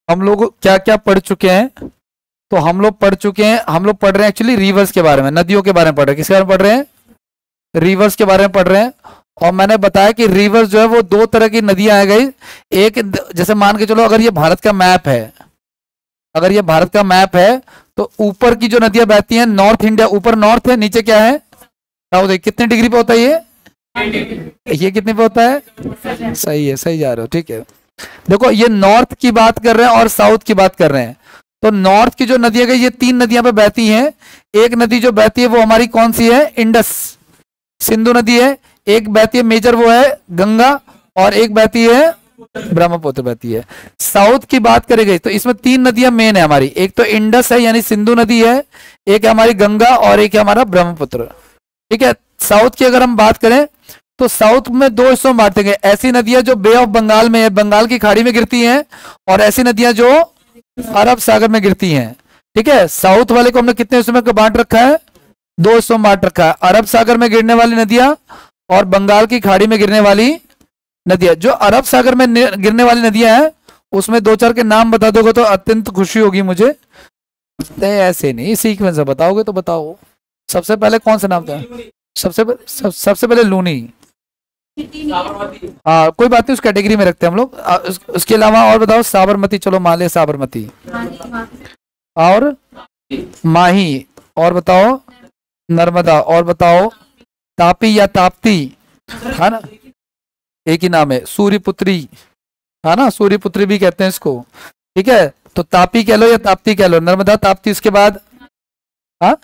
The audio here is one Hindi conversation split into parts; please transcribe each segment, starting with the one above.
हम लोग क्या क्या पढ़ चुके हैं? तो हम लोग पढ़ चुके हैं, हम लोग पढ़ रहे हैं एक्चुअली रिवर्स के बारे में, नदियों के बारे में पढ़ रहे हैं। किसके बारे में पढ़ रहे हैं? रिवर्स के बारे में पढ़ रहे हैं। और मैंने बताया कि रिवर्स जो है वो दो तरह की नदियां आ गई। एक, जैसे मान के चलो अगर ये भारत का मैप है, अगर ये भारत का मैप है तो ऊपर की जो नदियां बहती हैं, नॉर्थ इंडिया, ऊपर नॉर्थ है, नीचे क्या है साउथ है। कितने डिग्री पे होता है ये कितने पे होता है? सही है, सही जा रहे हो, ठीक है। देखो ये नॉर्थ की बात कर रहे हैं और साउथ की बात कर रहे हैं। तो नॉर्थ की जो नदियां गई, ये तीन नदियां पे बहती हैं। एक नदी जो बहती है वो हमारी कौन सी है? इंडस, सिंधु नदी है। एक बहती है मेजर, वो है गंगा। और एक बहती है ब्रह्मपुत्र बहती है। साउथ की बात करेंगे तो इसमें तीन नदियां मेन है हमारी। एक तो इंडस है यानी सिंधु नदी है, एक है हमारी गंगा, और एक है हमारा ब्रह्मपुत्र। ठीक है। साउथ की अगर हम बात करें तो साउथ में दो हिस्सों में बांटेंगे। ऐसी नदियां जो बे ऑफ बंगाल में है, बंगाल की खाड़ी में गिरती हैं, और ऐसी नदियां जो अरब सागर में गिरती हैं। ठीक है। साउथ वाले को हमने कितने हिस्सों में बांट रखा है? दो हिस्सों में बांट रखा है। अरब सागर में गिरने वाली नदियां और बंगाल की खाड़ी में गिरने वाली नदियां। जो अरब सागर में गिरने वाली नदियां हैं उसमें दो चार के नाम बता दोगे तो अत्यंत खुशी होगी मुझे। ऐसे नहीं, सीक्वेंस से बताओगे तो बताओ। सबसे पहले कौन सा नाम था? सबसे पहले लूनी। हाँ कोई बात नहीं, उस कैटेगरी में रखते हैं हम लोग। उसके अलावा और बताओ। साबरमती, चलो मान लिया साबरमती। और माही, और बताओ नर्मदा, और बताओ तापी या ताप्ती, है ना, एक ही नाम है। सूर्यपुत्री, है ना, सूर्यपुत्री भी कहते हैं इसको। ठीक है। तो तापी कह लो या ताप्ती कह लो, नर्मदा, ताप्ती। उसके बाद हाँ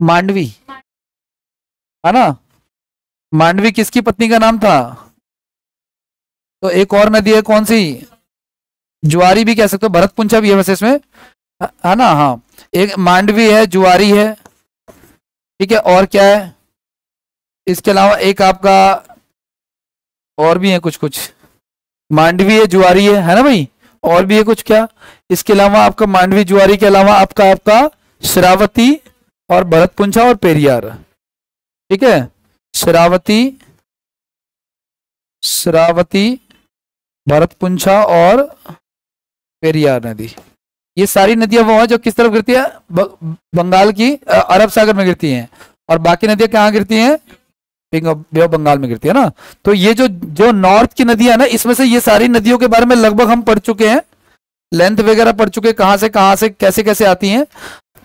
मांडवी, है ना। मांडवी किसकी पत्नी का नाम था? तो एक और नदी है कौन सी? जुआरी भी कह सकते हो, भरतपुंछा भी है वैसे इसमें, है ना। हाँ एक मांडवी है, जुआरी है। ठीक है। और क्या है इसके अलावा? एक आपका और भी है कुछ कुछ। मांडवी है, जुआरी है ना भाई। और भी है कुछ क्या इसके अलावा? आपका मांडवी जुआरी के अलावा आपका आपका श्रावती और भरतपुंछा और पेरियार। ठीक है। श्रावती, श्रावती, भरतपुंछा और पेरियार नदी। ये सारी नदियां वो है जो किस तरफ गिरती है? बंगाल की अरब सागर में गिरती हैं। और बाकी नदियां कहाँ गिरती हैं? बे ऑफ बंगाल में गिरती है ना। तो ये जो जो नॉर्थ की नदियां है ना, इसमें से ये सारी नदियों के बारे में लगभग हम पढ़ चुके हैं, लेंथ वगैरह पढ़ चुके हैं, कहाँ से कैसे कैसे आती हैं।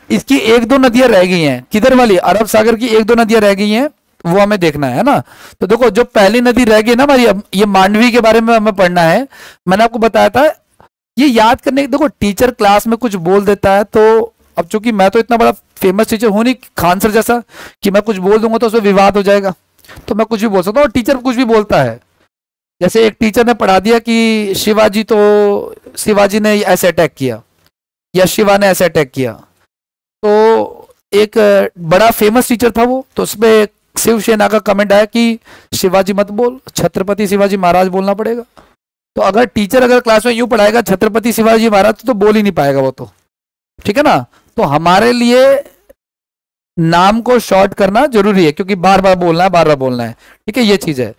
इसकी एक दो नदियां रह गई हैं। किधर वाली? अरब सागर की एक दो नदियां रह गई हैं, वो हमें देखना है ना। तो देखो जो पहली नदी रह गई ना हमारी, ये मांडवी के बारे में हमें पढ़ना है। मैंने आपको बताया था ये याद करने। देखो टीचर क्लास में कुछ बोल देता है, तो अब चूंकि मैं तो इतना बड़ा फेमस टीचर हूं नहीं खान सर जैसा कि मैं कुछ बोल दूंगा तो उसमें विवाद हो जाएगा। तो मैं कुछ भी बोल सकता हूँ और टीचर कुछ भी बोलता है। जैसे एक टीचर ने पढ़ा दिया कि शिवाजी ने ऐसे अटैक किया या शिवा ने ऐसे अटैक किया। तो एक बड़ा फेमस टीचर था वो, तो उसमें शिवसेना का कमेंट आया कि शिवाजी मत बोल, छत्रपति शिवाजी महाराज बोलना पड़ेगा। तो अगर टीचर अगर क्लास में यूं पढ़ाएगा छत्रपति शिवाजी महाराज तो बोल ही नहीं पाएगा वो तो। ठीक है ना। तो हमारे लिए नाम को शॉर्ट करना जरूरी है, क्योंकि बार बार बोलना है, बार बार बोलना है। ठीक है, ये चीज है।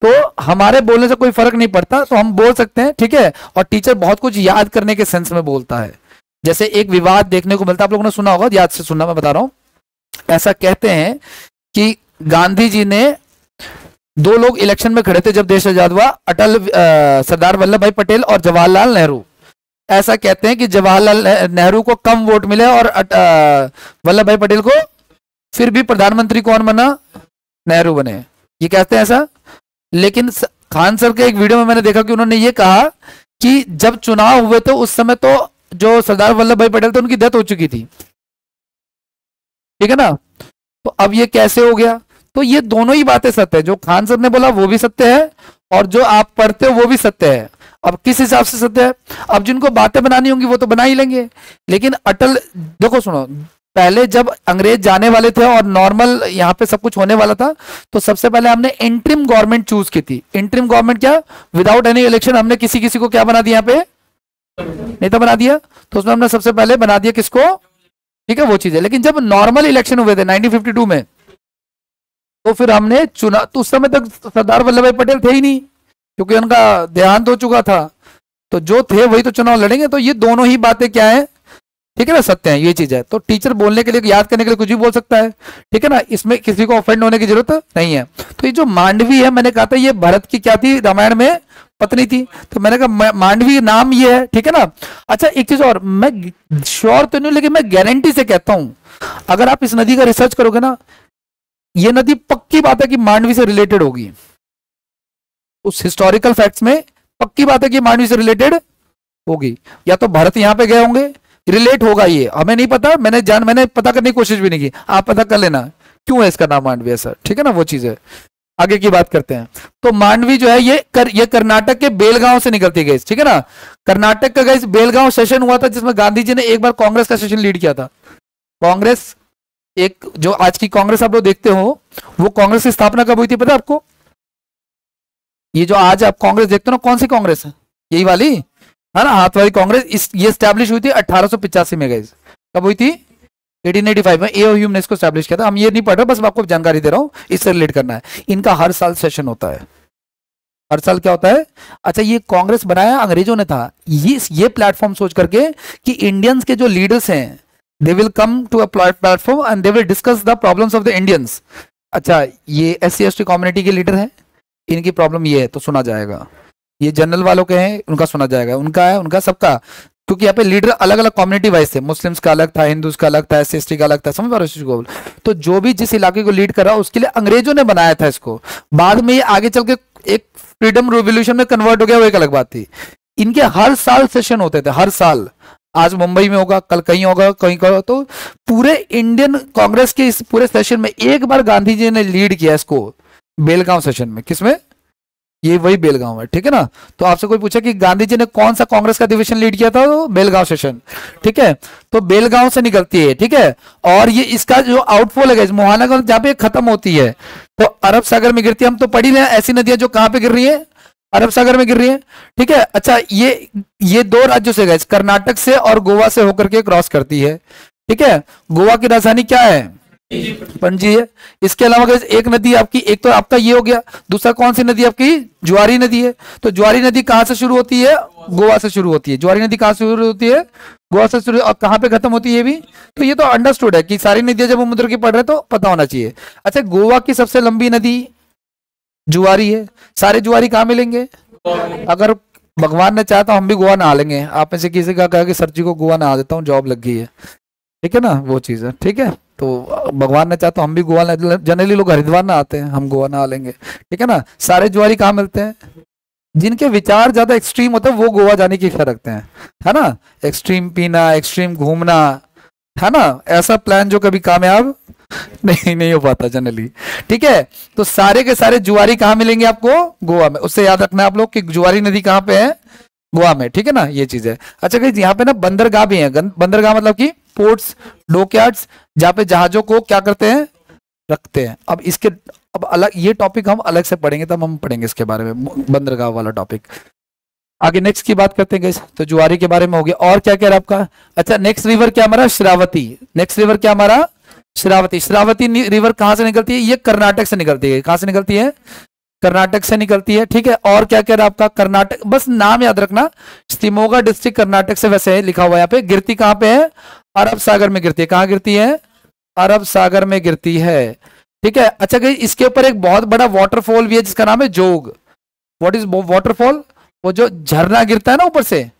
तो हमारे बोलने से कोई फर्क नहीं पड़ता, तो हम बोल सकते हैं। ठीक है। और टीचर बहुत कुछ याद करने के सेंस में बोलता है। जैसे एक विवाद देखने को मिलता है, आप लोगों ने सुना होगा, याद से सुनना, मैं बता रहा हूं। ऐसा कहते हैं कि गांधी जी ने, दो लोग इलेक्शन में खड़े थे जब देश आजाद हुआ, सरदार वल्लभ भाई पटेल और जवाहरलाल नेहरू। ऐसा कहते हैं कि जवाहरलाल नेहरू को कम वोट मिले और वल्लभ भाई पटेल को फिर भी प्रधानमंत्री कौन बना? नेहरू बने। ये कहते हैं ऐसा। लेकिन खान सर के एक वीडियो में मैंने देखा कि उन्होंने ये कहा कि जब चुनाव हुए थे उस समय तो जो सरदार वल्लभ भाई पटेल थे उनकी डेथ हो चुकी थी। ठीक है ना। तो अब ये कैसे हो गया? तो ये दोनों ही बातें सत्य है। जो खान सर ने बोला वो भी सत्य है, और जो आप पढ़ते हो वो भी सत्य है। अब किस हिसाब से सत्य है? अब जिनको बातें बनानी होंगी वो तो बना ही लेंगे। लेकिन अटल, देखो सुनो, पहले जब अंग्रेज जाने वाले थे और नॉर्मल यहाँ पे सब कुछ होने वाला था, तो सबसे पहले हमने इंटरिम गवर्नमेंट चूज की थी। इंटरिम गवर्नमेंट क्या? विदाउट एनी इलेक्शन हमने किसी किसी को क्या बना दिया? यहाँ पे नेता बना दिया। तो उसमें हमने सबसे पहले बना दिया किसको? ठीक है, वो चीज है। लेकिन जब नॉर्मल इलेक्शन हुए थे 1952 में, तो फिर हमने चुना, तो उस समय तक सरदार वल्लभ भाई पटेल थे ही नहीं, क्योंकि उनका देहांत हो चुका था। तो जो थे वही तो चुनाव लड़ेंगे। तो ये दोनों ही बातें क्या है, ठीक है ना, सत्य है, ये चीज है। तो टीचर बोलने के लिए, याद करने के लिए कुछ भी बोल सकता है, ठीक है ना, इसमें किसी को ऑफेंड होने की जरूरत नहीं है। तो ये जो मांडवी है, मैंने कहा था ये भरत की क्या थी, रामायण में पत्नी थी। तो मैंने कहा मांडवी नाम ये है, ठीक है ना। अच्छा एक चीज और, मैं श्योर तो नहीं लेकिन मैं गारंटी से कहता हूं, अगर आप इस नदी का रिसर्च करोगे ना, ये नदी पक्की बात है कि मांडवी से रिलेटेड होगी। उस हिस्टोरिकल फैक्ट्स में पक्की बात है कि मांडवी से रिलेटेड होगी। या तो भरत यहां पे गए होंगे, रिलेट होगा, ये हमें नहीं पता, मैंने पता करने की कोशिश भी नहीं की, आप पता कर लेना क्यों है इसका नाम मांडवी ऐसा, ठीक है ना, वो चीज है। आगे की बात करते हैं। तो मांडवी जो है ये कर्नाटक के बेलगांव से निकलती गई, ठीक है ना। कर्नाटक का गई बेलगांव सेशन हुआ था, जिसमें गांधी जी ने एक बार कांग्रेस का सेशन लीड किया था। कांग्रेस, एक जो आज की कांग्रेस आप लोग देखते हो, वो कांग्रेस की स्थापना कब हुई थी पता है आपको? ये जो आज आप कांग्रेस देखते हो ना, कौन सी कांग्रेस है, यही वाली है ना, हाथ वाली कांग्रेस। ये स्टैब्लिश हुई थी 1885 में। गई कब हुई थी? 1885 में ए ह्यूम ने इसको स्टैब्लिश किया था। हम ये नहीं पढ़ रहे, बस मैं आपको जानकारी दे रहा हूं, इससे रिलेट करना है। इनका हर साल सेशन होता है, हर साल क्या होता है। अच्छा, ये कांग्रेस बनाया अंग्रेजों ने था, ये प्लेटफॉर्म सोच करके कि इंडियंस के जो लीडर्स हैं, they will come to a platform and they will discuss the problems of the Indians. अच्छा, ये SC/ST कम्युनिटी के लीडर हैं, इनकी प्रॉब्लम ये है तो सुना जाएगा। ये जनरल वालों के हैं, उनका सुना जाएगा, उनका है, उनका सबका, क्योंकि यहाँ पे लीडर अलग अलग कम्युनिटी वाइज थे। मुस्लिम्स का अलग था, हिंदूज का अलग था, SC/ST का अलग था, समझ पा रहे हो? तो जो भी जिस इलाके को लीड कर रहा, उसके लिए अंग्रेजों ने बनाया था इसको। बाद में ये आगे चल के एक फ्रीडम रिवोल्यूशन में कन्वर्ट हो गया, वो एक अलग बात थी। इनके हर साल सेशन होते थे, हर साल। आज मुंबई में होगा, कल कहीं होगा, कहीं का। तो पूरे इंडियन कांग्रेस के इस पूरे सेशन में एक बार गांधी जी ने लीड किया इसको, बेलगांव सेशन में। किसमें? ये वही बेलगांव है, ठीक है ना। तो आपसे कोई पूछा कि गांधी जी ने कौन सा कांग्रेस का अधिवेशन लीड किया था, तो बेलगांव सेशन, ठीक है। तो बेलगांव से निकलती है, ठीक है। और ये इसका जो आउटफॉल है मोहाना का, जहां पे खत्म होती है, तो अरब सागर में गिरती है। हम तो पढ़ी रहे ऐसी नदियां जो कहां पे गिर रही है, अरब सागर में गिर रही है, ठीक है। अच्छा, ये दो राज्यों से गए, कर्नाटक से और गोवा से होकर के क्रॉस करती है, ठीक है। गोवा की राजधानी क्या है? पणजी है। इसके अलावा एक नदी आपकी, एक तो आपका ये हो गया, दूसरा कौन सी नदी आपकी? ज्वारी नदी है। तो ज्वारी नदी कहां से शुरू होती है? गोवा से शुरू होती है। ज्वारी नदी कहां से शुरू होती है? गोवा से शुरू। और कहां पे खत्म होती है ये भी? तो ये तो अंडरस्टूड है कि सारी नदियां जब समुद्र की पढ़ रहे तो पता होना चाहिए। अच्छा, गोवा की सबसे लंबी नदी जुआरी है। सारे जुआरी कहां मिलेंगे? अगर भगवान ने चाहा तो हम भी गोवा नहा लेंगे। आप में से किसी का कहा कि सर जी को गोवा नहा देता हूँ, जॉब लग गई है, ठीक है ना, वो चीज है, ठीक है। तो भगवान ने चाहा तो हम भी गोवा, जनरली लोग हरिद्वार ना आते हैं, हम गोवा नहा लेंगे, ठीक है ना। सारे जुआरी कहाँ मिलते हैं? जिनके विचार ज्यादा एक्सट्रीम होते हैं वो गोवा जाने की इच्छा रखते हैं, है ना। एक्सट्रीम पीना, एक्सट्रीम घूमना, है ना, ऐसा प्लान जो कभी कामयाब नहीं हो पाता जनरली, ठीक है। तो सारे के सारे जुआरी कहाँ मिलेंगे आपको? गोवा में। उससे याद रखना आप लोग कि जुआरी नदी कहाँ पे है? गोवा में, ठीक है ना, ये चीज है। अच्छा गाइस, यहाँ पे ना बंदरगाह भी है। बंदरगाह मतलब कि पोर्ट्स, डॉकयार्ड्स, जहाँ पे जहाजों को क्या करते हैं? रखते हैं। अब अलग ये टॉपिक हम अलग से पढ़ेंगे, तब हम पढ़ेंगे इसके बारे में, बंदरगाह वाला टॉपिक। आगे नेक्स्ट की बात करते हैं गाइस। तो जुआरी के बारे में हो गया। और क्या कह रहा है आपका? अच्छा, नेक्स्ट रिवर क्या हमारा? श्रावती। नेक्स्ट रिवर क्या हमारा? श्रावती। श्रावती रिवर कहां से निकलती है? ये कर्नाटक से निकलती है। कहां से निकलती है? कर्नाटक से निकलती है, ठीक है। और क्या कह रहा है आपका? कर्नाटक, बस नाम याद रखना, शिमोगा डिस्ट्रिक्ट कर्नाटक से वैसे है लिखा हुआ है यहाँ पे। गिरती कहां पे है? अरब सागर में गिरती है। कहां गिरती है? अरब सागर में गिरती है, ठीक है। अच्छा गाइस, इसके ऊपर एक बहुत बड़ा वाटरफॉल भी है जिसका नाम है जोग। What is waterfall? वो जो झरना गिरता है ना ऊपर से,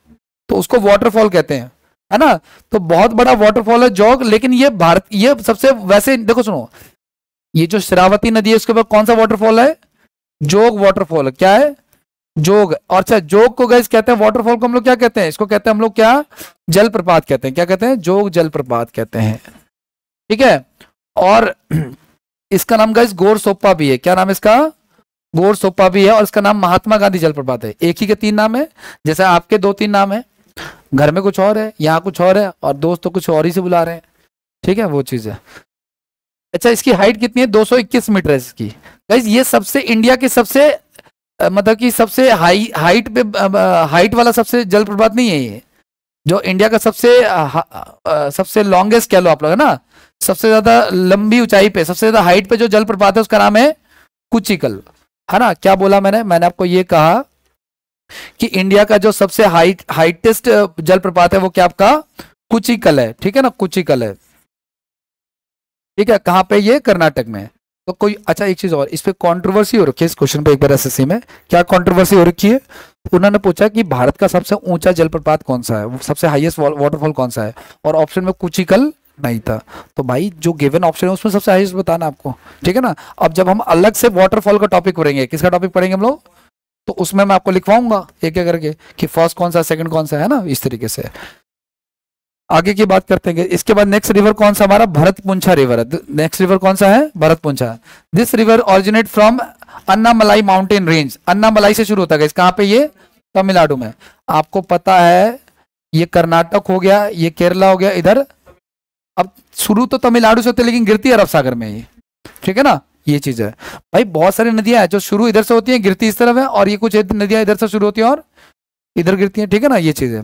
तो उसको वाटरफॉल कहते हैं, है ना। तो बहुत बड़ा वाटरफॉल है जोग। लेकिन ये सबसे, वैसे देखो सुनो, ये जो श्रावती नदी है उसके ऊपर कौन सा वाटरफॉल है? जोग वाटरफॉल। क्या है? जोग। और अच्छा, जोग को गाइस कहते हैं, वाटरफॉल को हम लोग क्या कहते हैं? इसको कहते हैं हम लोग क्या? जलप्रपात कहते हैं। क्या कहते हैं? जोग जलप्रपात कहते हैं, ठीक है। और इसका नाम गाइस गोरसोप्पा भी है। क्या नाम है इसका? गोरसोप्पा भी है। और इसका नाम महात्मा गांधी जलप्रपात है। एक ही के 3 नाम है, जैसे आपके 2-3 नाम है, घर में कुछ और है, यहाँ कुछ और है, और दोस्त तो कुछ और ही से बुला रहे हैं, ठीक है, वो चीज है। अच्छा, इसकी हाइट कितनी है? 221 मीटर है इसकी। गाइस, ये सबसे इंडिया के सबसे मतलब कि सबसे हाइट वाला सबसे जलप्रपात नहीं है ये। जो इंडिया का सबसे लॉन्गेस्ट कह लो आप लोग, है ना, सबसे ज्यादा लंबी ऊंचाई पे, सबसे ज्यादा हाइट पे जो जलप्रपात है उसका नाम है कुचिकल, है ना। क्या बोला मैंने आपको ये कहा कि इंडिया का जो सबसे हाइटेस्ट जलप्रपात है वो क्या आपका कुचिकल है, ठीक है ना, कुचिकल है, ठीक है। कहाँ पे, ये कर्नाटक में। तो कोई अच्छा एक चीज और, इस पे कंट्रोवर्सी हो रखी है इस क्वेश्चन पे एक बार एसएससी में। क्या कंट्रोवर्सी हो रखी है? उन्होंने पूछा कि भारत का सबसे ऊंचा जलप्रपात कौन सा है, सबसे हाईएस्ट वाटरफॉल कौन सा है, और ऑप्शन में कुचिकल नहीं था। तो भाई जो गिवन ऑप्शन है उसमें सबसे हाईएस्ट बताना आपको, ठीक है ना। अब जब हम अलग से वाटरफॉल का टॉपिक पढ़ेंगे, किसका टॉपिक पढ़ेंगे हम लोग, तो उसमें मैं आपको लिखवाऊंगा एक एक करके कि फर्स्ट कौन सा, सेकंड कौन सा, है ना, इस तरीके से। आगे की बात करते हैं। इसके बाद नेक्स्ट रिवर कौन सा हमारा, भरतपुंछा रिवर है। नेक्स्ट रिवर कौन सा है, Bharathapuzha. This river originate from Anamalai mountain range. Anamalai से शुरू होता है, कहाँ पे, ये तमिलनाडु में। आपको पता है ये कर्नाटक हो गया, ये केरला हो गया इधर। अब शुरू तो तमिलनाडु से होती है लेकिन गिरती है अरब सागर में ये, ठीक है ना, ये चीज है। भाई बहुत सारी नदियां हैं जो शुरू इधर से होती हैं, गिरती इस तरफ है, और ये कुछ नदियां इधर से शुरू होती हैं और इधर गिरती हैं, ठीक है ना, ये चीज है।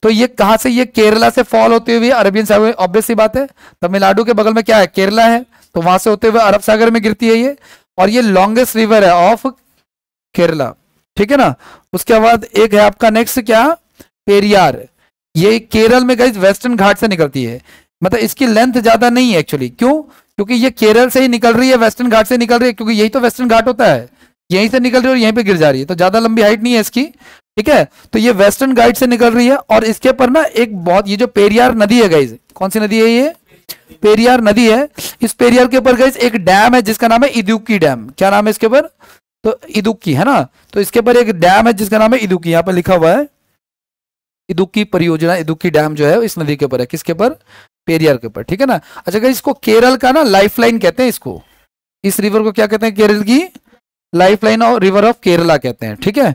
तो ये कहां से, ये केरला से फॉल होते हुए अरबियन सागर, ऑब्वियस सी बात है, तमिलनाडु के बगल में क्या है, केरला है, तो वहां से होते हुए अरब सागर में गिरती है ये। और ये लॉन्गेस्ट रिवर है ऑफ केरला, ठीक है ना। उसके बाद एक है आपका नेक्स्ट क्या, पेरियार। ये केरल में गई वेस्टर्न घाट से निकलती है, मतलब इसकी लेंथ ज्यादा नहीं है एक्चुअली। क्यों? क्योंकि ये केरल से ही निकल रही है, वेस्टर्न घाट से निकल रही है, क्योंकि यही तो वेस्टर्न घाट होता है, यहीं से निकल रही है और यहीं पे गिर जा रही है, तो ज्यादा लंबी हाइट नहीं है इसकी, ठीक है। तो ये वेस्टर्न घाट से निकल रही है। और इसके ऊपर ना एक बहुत, ये जो पेरियार नदी है गाइज, कौन सी नदी है ये, पेरियार नदी है। इस पेरियार के ऊपर गाइज एक डैम है जिसका नाम है इदुक्की डैम। क्या नाम है इसके ऊपर, तो इदुक्की, है ना। तो इसके ऊपर एक डैम है जिसका नाम है इदुक्की, यहाँ पर लिखा हुआ है इदुक्की परियोजना। इदुक्की डैम जो है इस नदी के ऊपर है, किसके ऊपर, पेरियार के ऊपर, ठीक है ना। अच्छा गाइस, इसको केरल का ना लाइफलाइन कहते हैं इसको, इस रिवर को क्या कहते हैं, केरल की लाइफलाइन और रिवर ऑफ केरला कहते हैं, ठीक है।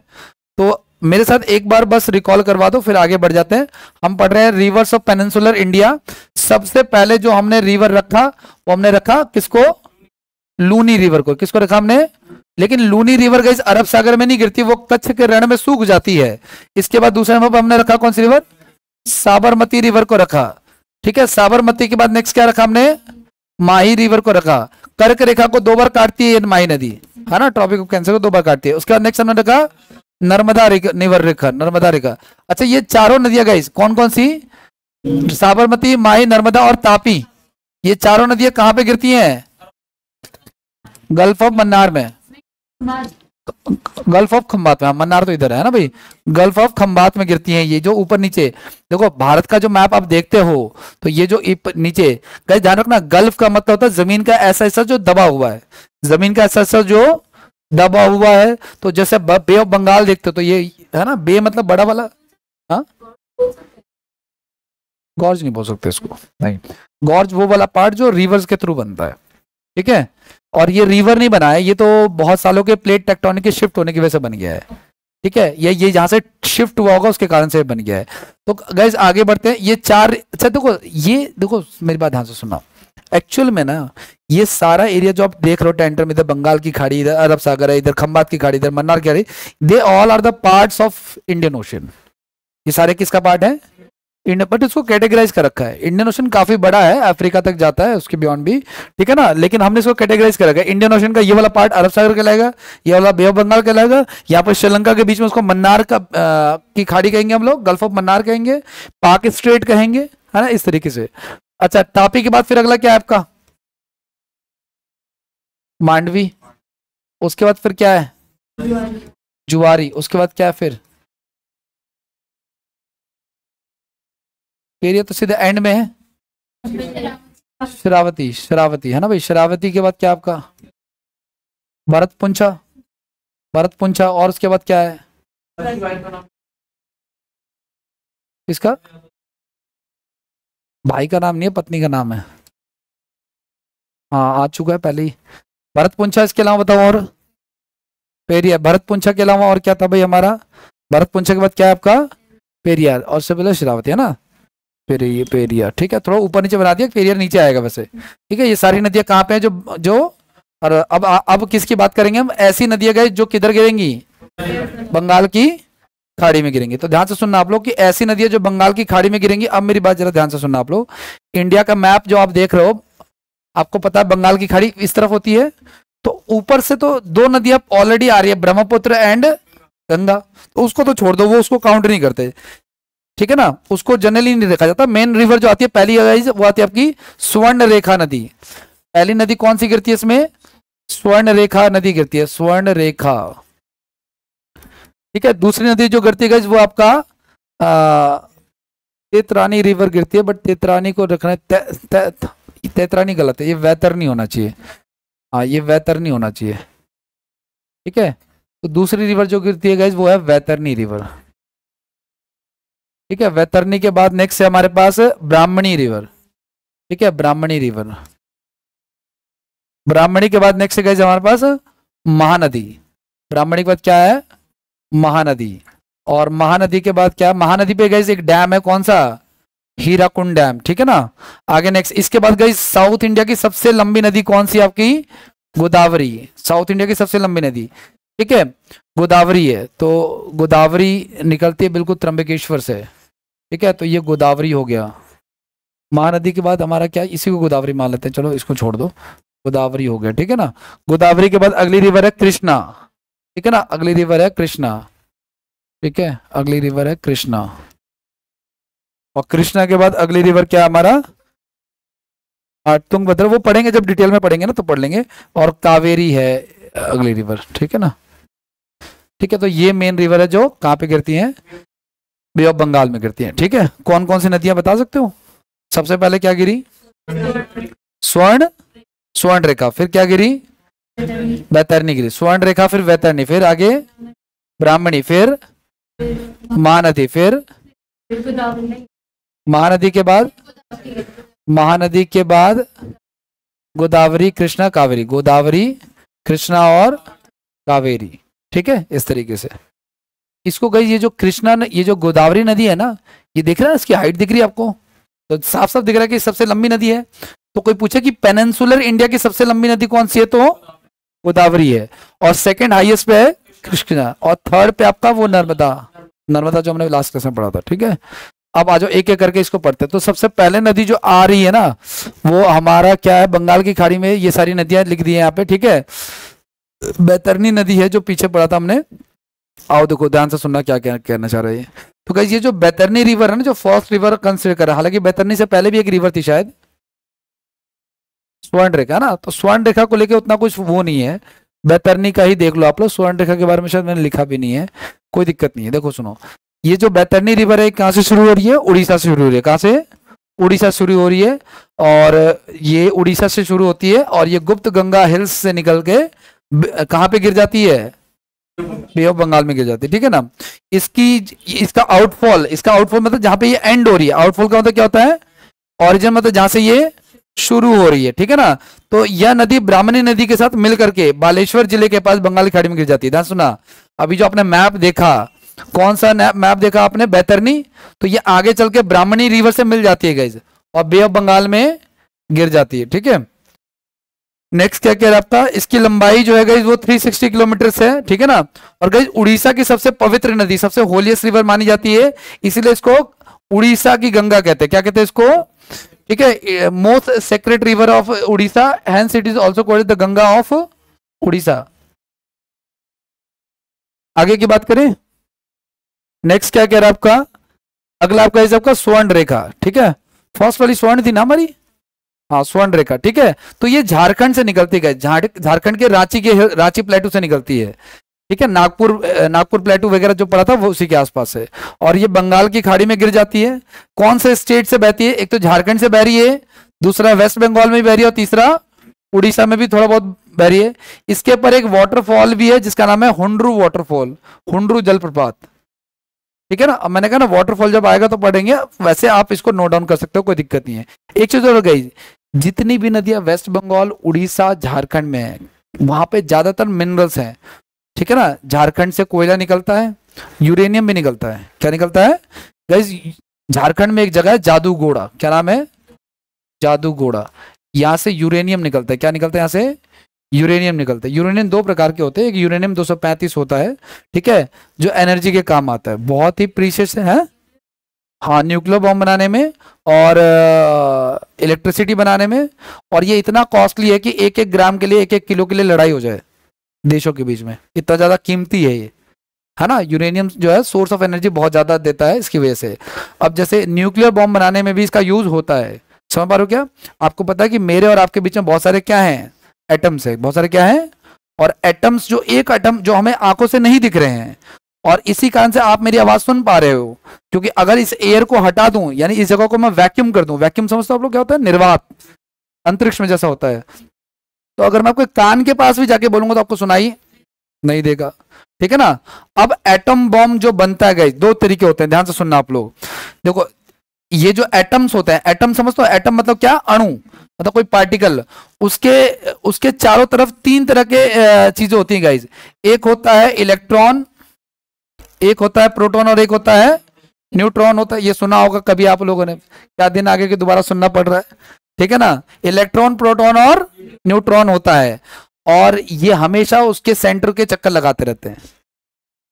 तो मेरे साथ एक बार बस रिकॉल करवा दो, फिर आगे बढ़ जाते हैं। हम पढ़ रहे हैं रिवर्स ऑफ पेनिनसुलर इंडिया। सबसे पहले जो हमने रिवर रखा वो हमने रखा किसको, लूनी रिवर को। किसको रखा हमने, लेकिन लूनी रिवर गाइस अरब सागर में नहीं गिरती, वो कच्छ के रण में सूख जाती है। इसके बाद दूसरे नंबर पर हमने रखा कौन सी रिवर, साबरमती रिवर को रखा, ठीक है। साबरमती के बाद नेक्स्ट क्या रखा हमने, माही रिवर को रखा। कर्क रेखा को 2 बार काटती है माही नदी, है ना, ट्रॉपिक ऑफ कैंसर को 2 बार काटती है। उसके बाद नेक्स्ट हमने रखा नर्मदा रेखा, नर्मदा रेखा। अच्छा, ये चारों नदियां गाइस कौन कौन सी, साबरमती, माही, नर्मदा और तापी, ये चारों नदियां कहां पे गिरती हैं, गल्फ ऑफ मन्नार में, गल्फ ऑफ खंबात में। मन्नार तो इधर है ना भाई, गल्फ ऑफ खंबात में गिरती हैं ये, जो ऊपर नीचे देखो भारत का जो मैप आप देखते हो, तो ये जो नीचे गाइस ध्यान रखना, गल्फ का मतलब होता है जमीन का ऐसा हिस्सा जो दबा हुआ है, जमीन का ऐसा हिस्सा जो दबा हुआ है। तो जैसे बे ऑफ बंगाल देखते हो, तो ये है ना, बे मतलब बड़ा वाला, हाँ, गॉर्ज नहीं बोल सकते इसको, नहीं, गॉर्ज वो वाला पार्ट जो रिवर्स के थ्रू बनता है, ठीक है। और ये रिवर नहीं बना है, ये तो बहुत सालों के प्लेट टेक्टोनिक के शिफ्ट होने की वजह से बन गया है, ठीक है। ये जहां से शिफ्ट हुआ होगा उसके कारण से बन गया है। तो गाइस आगे बढ़ते हैं। ये चार, अच्छा देखो, ये देखो मेरी बात ध्यान से सुनना। एक्चुअल में ना ये सारा एरिया जो आप देख रहे हो टेंटर में, इधर बंगाल की खाड़ी, इधर अरब सागर है, इधर खंबात की खाड़ी, इधर मन्नार की खाड़ी, they all are the parts of Indian Ocean. ये सारे किसका पार्ट है, इंडियन, बट इसको कैटेगराइज कर रखा है। इंडियन ओशन काफी बड़ा है, अफ्रीका तक जाता है, उसके बियॉन्ड भी, ठीक है ना, लेकिन हमने इसको कैटेगराइज कर रखा है। इंडियन ओशन का ये वाला पार्ट अरब सागर कहलाएगा, ये वाला बे ऑफ बंगाल कहलाएगा, यहाँ पर श्रीलंका के बीच में उसको मन्नार का की खाड़ी कहेंगे हम लोग, गल्फ ऑफ मन्नार कहेंगे, पाक स्ट्रेट कहेंगे, है ना, इस तरीके से। अच्छा, तापी के बाद फिर अगला क्या है आपका, मांडवी। उसके बाद फिर क्या है, जुआरी। उसके बाद क्या है फिर ये तो सीधे एंड में है, शरावती, शरावती है ना भाई। शरावती के बाद क्या आपका, भरतपुंछा, भरतपुंछा। और उसके बाद क्या है, इसका भाई का नाम नहीं है, पत्नी का नाम है, हाँ आ चुका है पहले ही, भरतपुंछा। इसके अलावा बताओ, और पेरियार। भरतपुंछा के अलावा और क्या था भाई हमारा, भरतपुंछा के बाद क्या है आपका, पेरियार, और से पहले शरावती, है ना, फिर ये पेरियार, ठीक है। थोड़ा ऊपर नीचे बना दिया, पेरियार नीचे आएगा वैसे, ठीक है। ये सारी नदियां कहाँ पे हैं, जो और अब किसकी बात करेंगे हम, ऐसी नदियां गए जो किधर गिरेंगी, बंगाल की खाड़ी में गिरेंगी। तो ध्यान से सुनना आप लोग कि ऐसी नदियां जो बंगाल की खाड़ी में गिरेंगी। अब मेरी बात जरा ध्यान से सुनना आप लोग, इंडिया का मैप जो आप देख रहे हो, आपको पता है बंगाल की खाड़ी इस तरफ होती है, तो ऊपर से तो दो नदियां ऑलरेडी आ रही है, ब्रह्मपुत्र एंड गंगा, तो उसको तो छोड़ दो, वो उसको काउंट नहीं करते, ठीक है ना, उसको जनरली नहीं देखा जाता। मेन रिवर जो आती है पहली वो आती है आपकी स्वर्ण रेखा नदी। पहली नदी कौन सी गिरती है इसमें? स्वर्ण रेखा नदी गिरती है, स्वर्ण रेखा, ठीक है। दूसरी नदी जो गिरती है वो आपका तेतरानी रिवर गिरती है, बट तेतरानी को रखना है, तेतरानी गलत है, ये वैतरनी होना चाहिए, हाँ ये वैतरनी होना चाहिए, ठीक है। तो दूसरी रिवर जो गिरती है वो है वैतरनी रिवर, ठीक है। वैतरनी के बाद नेक्स्ट है हमारे पास ब्राह्मणी रिवर, ठीक है, ब्राह्मणी रिवर। ब्राह्मणी के बाद नेक्स्ट है हमारे पास महानदी। ब्राह्मणी के बाद क्या है? महानदी। और महानदी के बाद क्या? महानदी पे गई एक डैम है, कौन सा? हीराकुंड डैम, ठीक है ना। आगे नेक्स्ट इसके बाद गई साउथ इंडिया की सबसे लंबी नदी कौन सी आपकी? गोदावरी। साउथ इंडिया की सबसे लंबी नदी, ठीक है, गोदावरी है। तो गोदावरी निकलती है बिल्कुल त्र्यंबकेश्वर से, ठीक है, तो ये गोदावरी हो गया। महानदी के बाद हमारा क्या, इसी को गोदावरी मान लेते हैं, चलो इसको छोड़ दो, गोदावरी हो गया, ठीक है ना। गोदावरी के बाद अगली रिवर है कृष्णा, ठीक है ना, अगली रिवर है कृष्णा, ठीक है, अगली रिवर है कृष्णा। और कृष्णा के बाद अगली रिवर क्या हमारा? तुंगभद्रा, वो पढ़ेंगे जब डिटेल में पढ़ेंगे ना तो पढ़ लेंगे। और कावेरी है अगली रिवर, ठीक है ना, ठीक है। तो ये मेन रिवर है जो कहाँ पे गिरती हैं? बे ऑफ बंगाल में गिरती हैं, ठीक है। कौन कौन सी नदियां बता सकते हो? सबसे पहले क्या गिरी? स्वर्ण, स्वर्ण रेखा, फिर क्या गिरी? वैतरणी गिरी, स्वर्ण रेखा, फिर वैतरणी, फिर आगे ब्राह्मणी, फिर महानदी, फिर महानदी के बाद, महानदी के बाद गोदावरी, कृष्णा, कावेरी, गोदावरी, कृष्णा और कावेरी, ठीक है, इस तरीके से इसको गई। ये जो कृष्णा, ये जो गोदावरी नदी है ना, ये देख रहे हैं इसकी हाइट दिख रही है आपको, तो साफ साफ दिख रहा है कि सबसे लंबी नदी है। तो कोई पूछे कि पेनिनसुलर इंडिया की सबसे लंबी नदी कौन सी है, तो गोदावरी है। और सेकंड हाईएस्ट पे है कृष्णा, और थर्ड पे आपका वो नर्मदा, नर्मदा जो हमने लास्ट क्लास में पढ़ा था, ठीक है। अब आ जाओ एक एक करके इसको पढ़ते हैं। तो सबसे पहले नदी जो आ रही है ना, वो हमारा क्या है? बंगाल की खाड़ी में। ये सारी नदियां लिख दी है यहाँ पे, ठीक है। बैतरनी नदी है जो पीछे पढ़ा था हमने, आओ देखो ध्यान से सुनना क्या क्या कहना चाह रहे हैं। तो गाइस ये जो बैतरनी रिवर है ना, जो फर्स्ट रिवर कंसिडर करा, हालांकि बैतरनी से पहले भी एक रिवर थी शायद, स्वर्ण रेखा ना, तो स्वर्ण रेखा को लेके उतना कुछ वो नहीं है, बैतरनी का ही देख लो आप लोग। स्वर्ण रेखा के बारे में शायद मैंने लिखा भी नहीं है, कोई दिक्कत नहीं है। देखो सुनो, ये जो बैतरनी रिवर है कहाँ से शुरू हो रही है? उड़ीसा से शुरू हो रही है। कहाँ से? उड़ीसा शुरू हो रही है, और ये उड़ीसा से शुरू होती है, और ये गुप्त गंगा हिल्स से निकल के कहाँ पे गिर जाती है? बे ऑफ बंगाल में गिर जाती है, ठीक है ना। इसका आउटफॉल, इसका आउटफॉल मतलब जहां पे ये एंड हो रही है। आउटफॉल का मतलब क्या होता है? ऑरिजिन मतलब जहां से ये शुरू हो रही है, ठीक है ना। तो यह नदी ब्राह्मणी नदी के साथ मिलकर के बालेश्वर जिले के पास बंगाल की खाड़ी में गिर जाती है। ध्यान सुना, अभी जो आपने मैप देखा, कौन सा मैप देखा आपने? बैतरनी, तो ये आगे चल के ब्राह्मणी रिवर से मिल जाती है गाइस, और बे ऑफ बंगाल में गिर जाती है, ठीक है। नेक्स्ट क्या कह रहा आपका? इसकी लंबाई जो है गाइस वो 360 किलोमीटर है, ठीक है ना। और गाइस उड़ीसा की सबसे पवित्र नदी, सबसे होलियस्ट रिवर मानी जाती है, इसीलिए इसको उड़ीसा की गंगा कहते हैं। क्या कहते हैं इसको? ठीक है, most sacred river of Orissa, hence it is also called the Ganga of Orissa. आगे की बात करें, नेक्स्ट क्या कह रहा है आपका? अगला आपका इस आपका स्वर्ण रेखा, ठीक है। फर्स्ट वाली स्वर्ण थी ना हमारी, हाँ स्वर्ण रेखा, ठीक है। तो ये झारखंड से निकलती है, झारखंड के रांची प्लेटू से निकलती है, ठीक है। नागपुर प्लेटू वगैरह जो पड़ा था वो उसी के आसपास है, और ये बंगाल की खाड़ी में गिर जाती है। कौन से स्टेट से बहती है? एक तो झारखंड से बह रही है, दूसरा वेस्ट बंगाल में बह रही है, और तीसरा उड़ीसा में भी थोड़ा बहुत बह रही है। इसके ऊपर एक वाटरफॉल भी है जिसका नाम है हुंड्रू वाटरफॉल, हुंड्रू जलप्रपात, ठीक है ना। अब मैंने कहा ना वाटरफॉल जब आएगा तो पढ़ेंगे, वैसे आप इसको नोट डाउन कर सकते हो, कोई दिक्कत नहीं है। एक चीज और गई, जितनी भी नदियां वेस्ट बंगाल, उड़ीसा, झारखंड में है, वहां पे ज्यादातर मिनरल्स हैं, ठीक है ना। झारखंड से कोयला निकलता है, यूरेनियम भी निकलता है। क्या निकलता है गाइस? झारखंड में एक जगह है जादूगोड़ा, क्या नाम है? जादूगोड़ा, यहाँ से यूरेनियम निकलता है। क्या निकलता है यहाँ से? यूरेनियम निकलता है। यूरेनियम दो प्रकार के होते हैं, एक यूरेनियम 235 होता है, ठीक है, जो एनर्जी के काम आता है, बहुत ही प्रीशियस है। हाँ, न्यूक्लियर बॉम्ब बनाने में और इलेक्ट्रिसिटी बनाने में। और ये इतना कॉस्टली है कि 1-1 ग्राम के लिए, 1-1 किलो के लिए लड़ाई हो जाए देशों के बीच में, इतना ज़्यादा कीमती है ये, है ना। यूरेनियम जो है सोर्स ऑफ एनर्जी बहुत ज़्यादा देता है इसकी वजह से। अब जैसे न्यूक्लियर बॉम्ब बनाने में भी इसका यूज़ होता है, समझ पा रहे हो क्या? आपको पता है कि मेरे और आपके बीच में बहुत सारे क्या हैं, एटम्स है, बहुत सारे क्या हैं। और एटम्स, जो एक एटम जो हमें आंखों से नहीं दिख रहे हैं, और इसी कारण से आप मेरी आवाज सुन पा रहे हो, क्योंकि अगर इस एयर को हटा दूं, यानी इस जगह को मैं वैक्यूम कर दूं, वैक्यूम समझते हो आप लोग क्या होता है? निर्वात, अंतरिक्ष में जैसा होता है। तो अगर मैं आपके कान के पास भी जाके बोलूंगा तो आपको सुनाई नहीं देगा, ठीक है ना। अब एटम बॉम्ब जो बनता है गाइस, 2 तरीके होते हैं, ध्यान से सुनना आप लोग। देखो, ये जो एटम्स होते हैं, एटम समझते हो? एटम मतलब क्या? अणु, मतलब कोई पार्टिकल। उसके चारों तरफ 3 तरह के चीजें होती हैं गाइस। एक होता है इलेक्ट्रॉन, एक होता है प्रोटॉन, और एक होता है न्यूट्रॉन होता है। ये सुना होगा कभी आप लोगों ने, क्या दिन आगे के दोबारा सुनना पड़ रहा है, ठीक है ना। इलेक्ट्रॉन, प्रोटॉन और न्यूट्रॉन होता है, और ये हमेशा उसके सेंटर के चक्कर लगाते रहते हैं,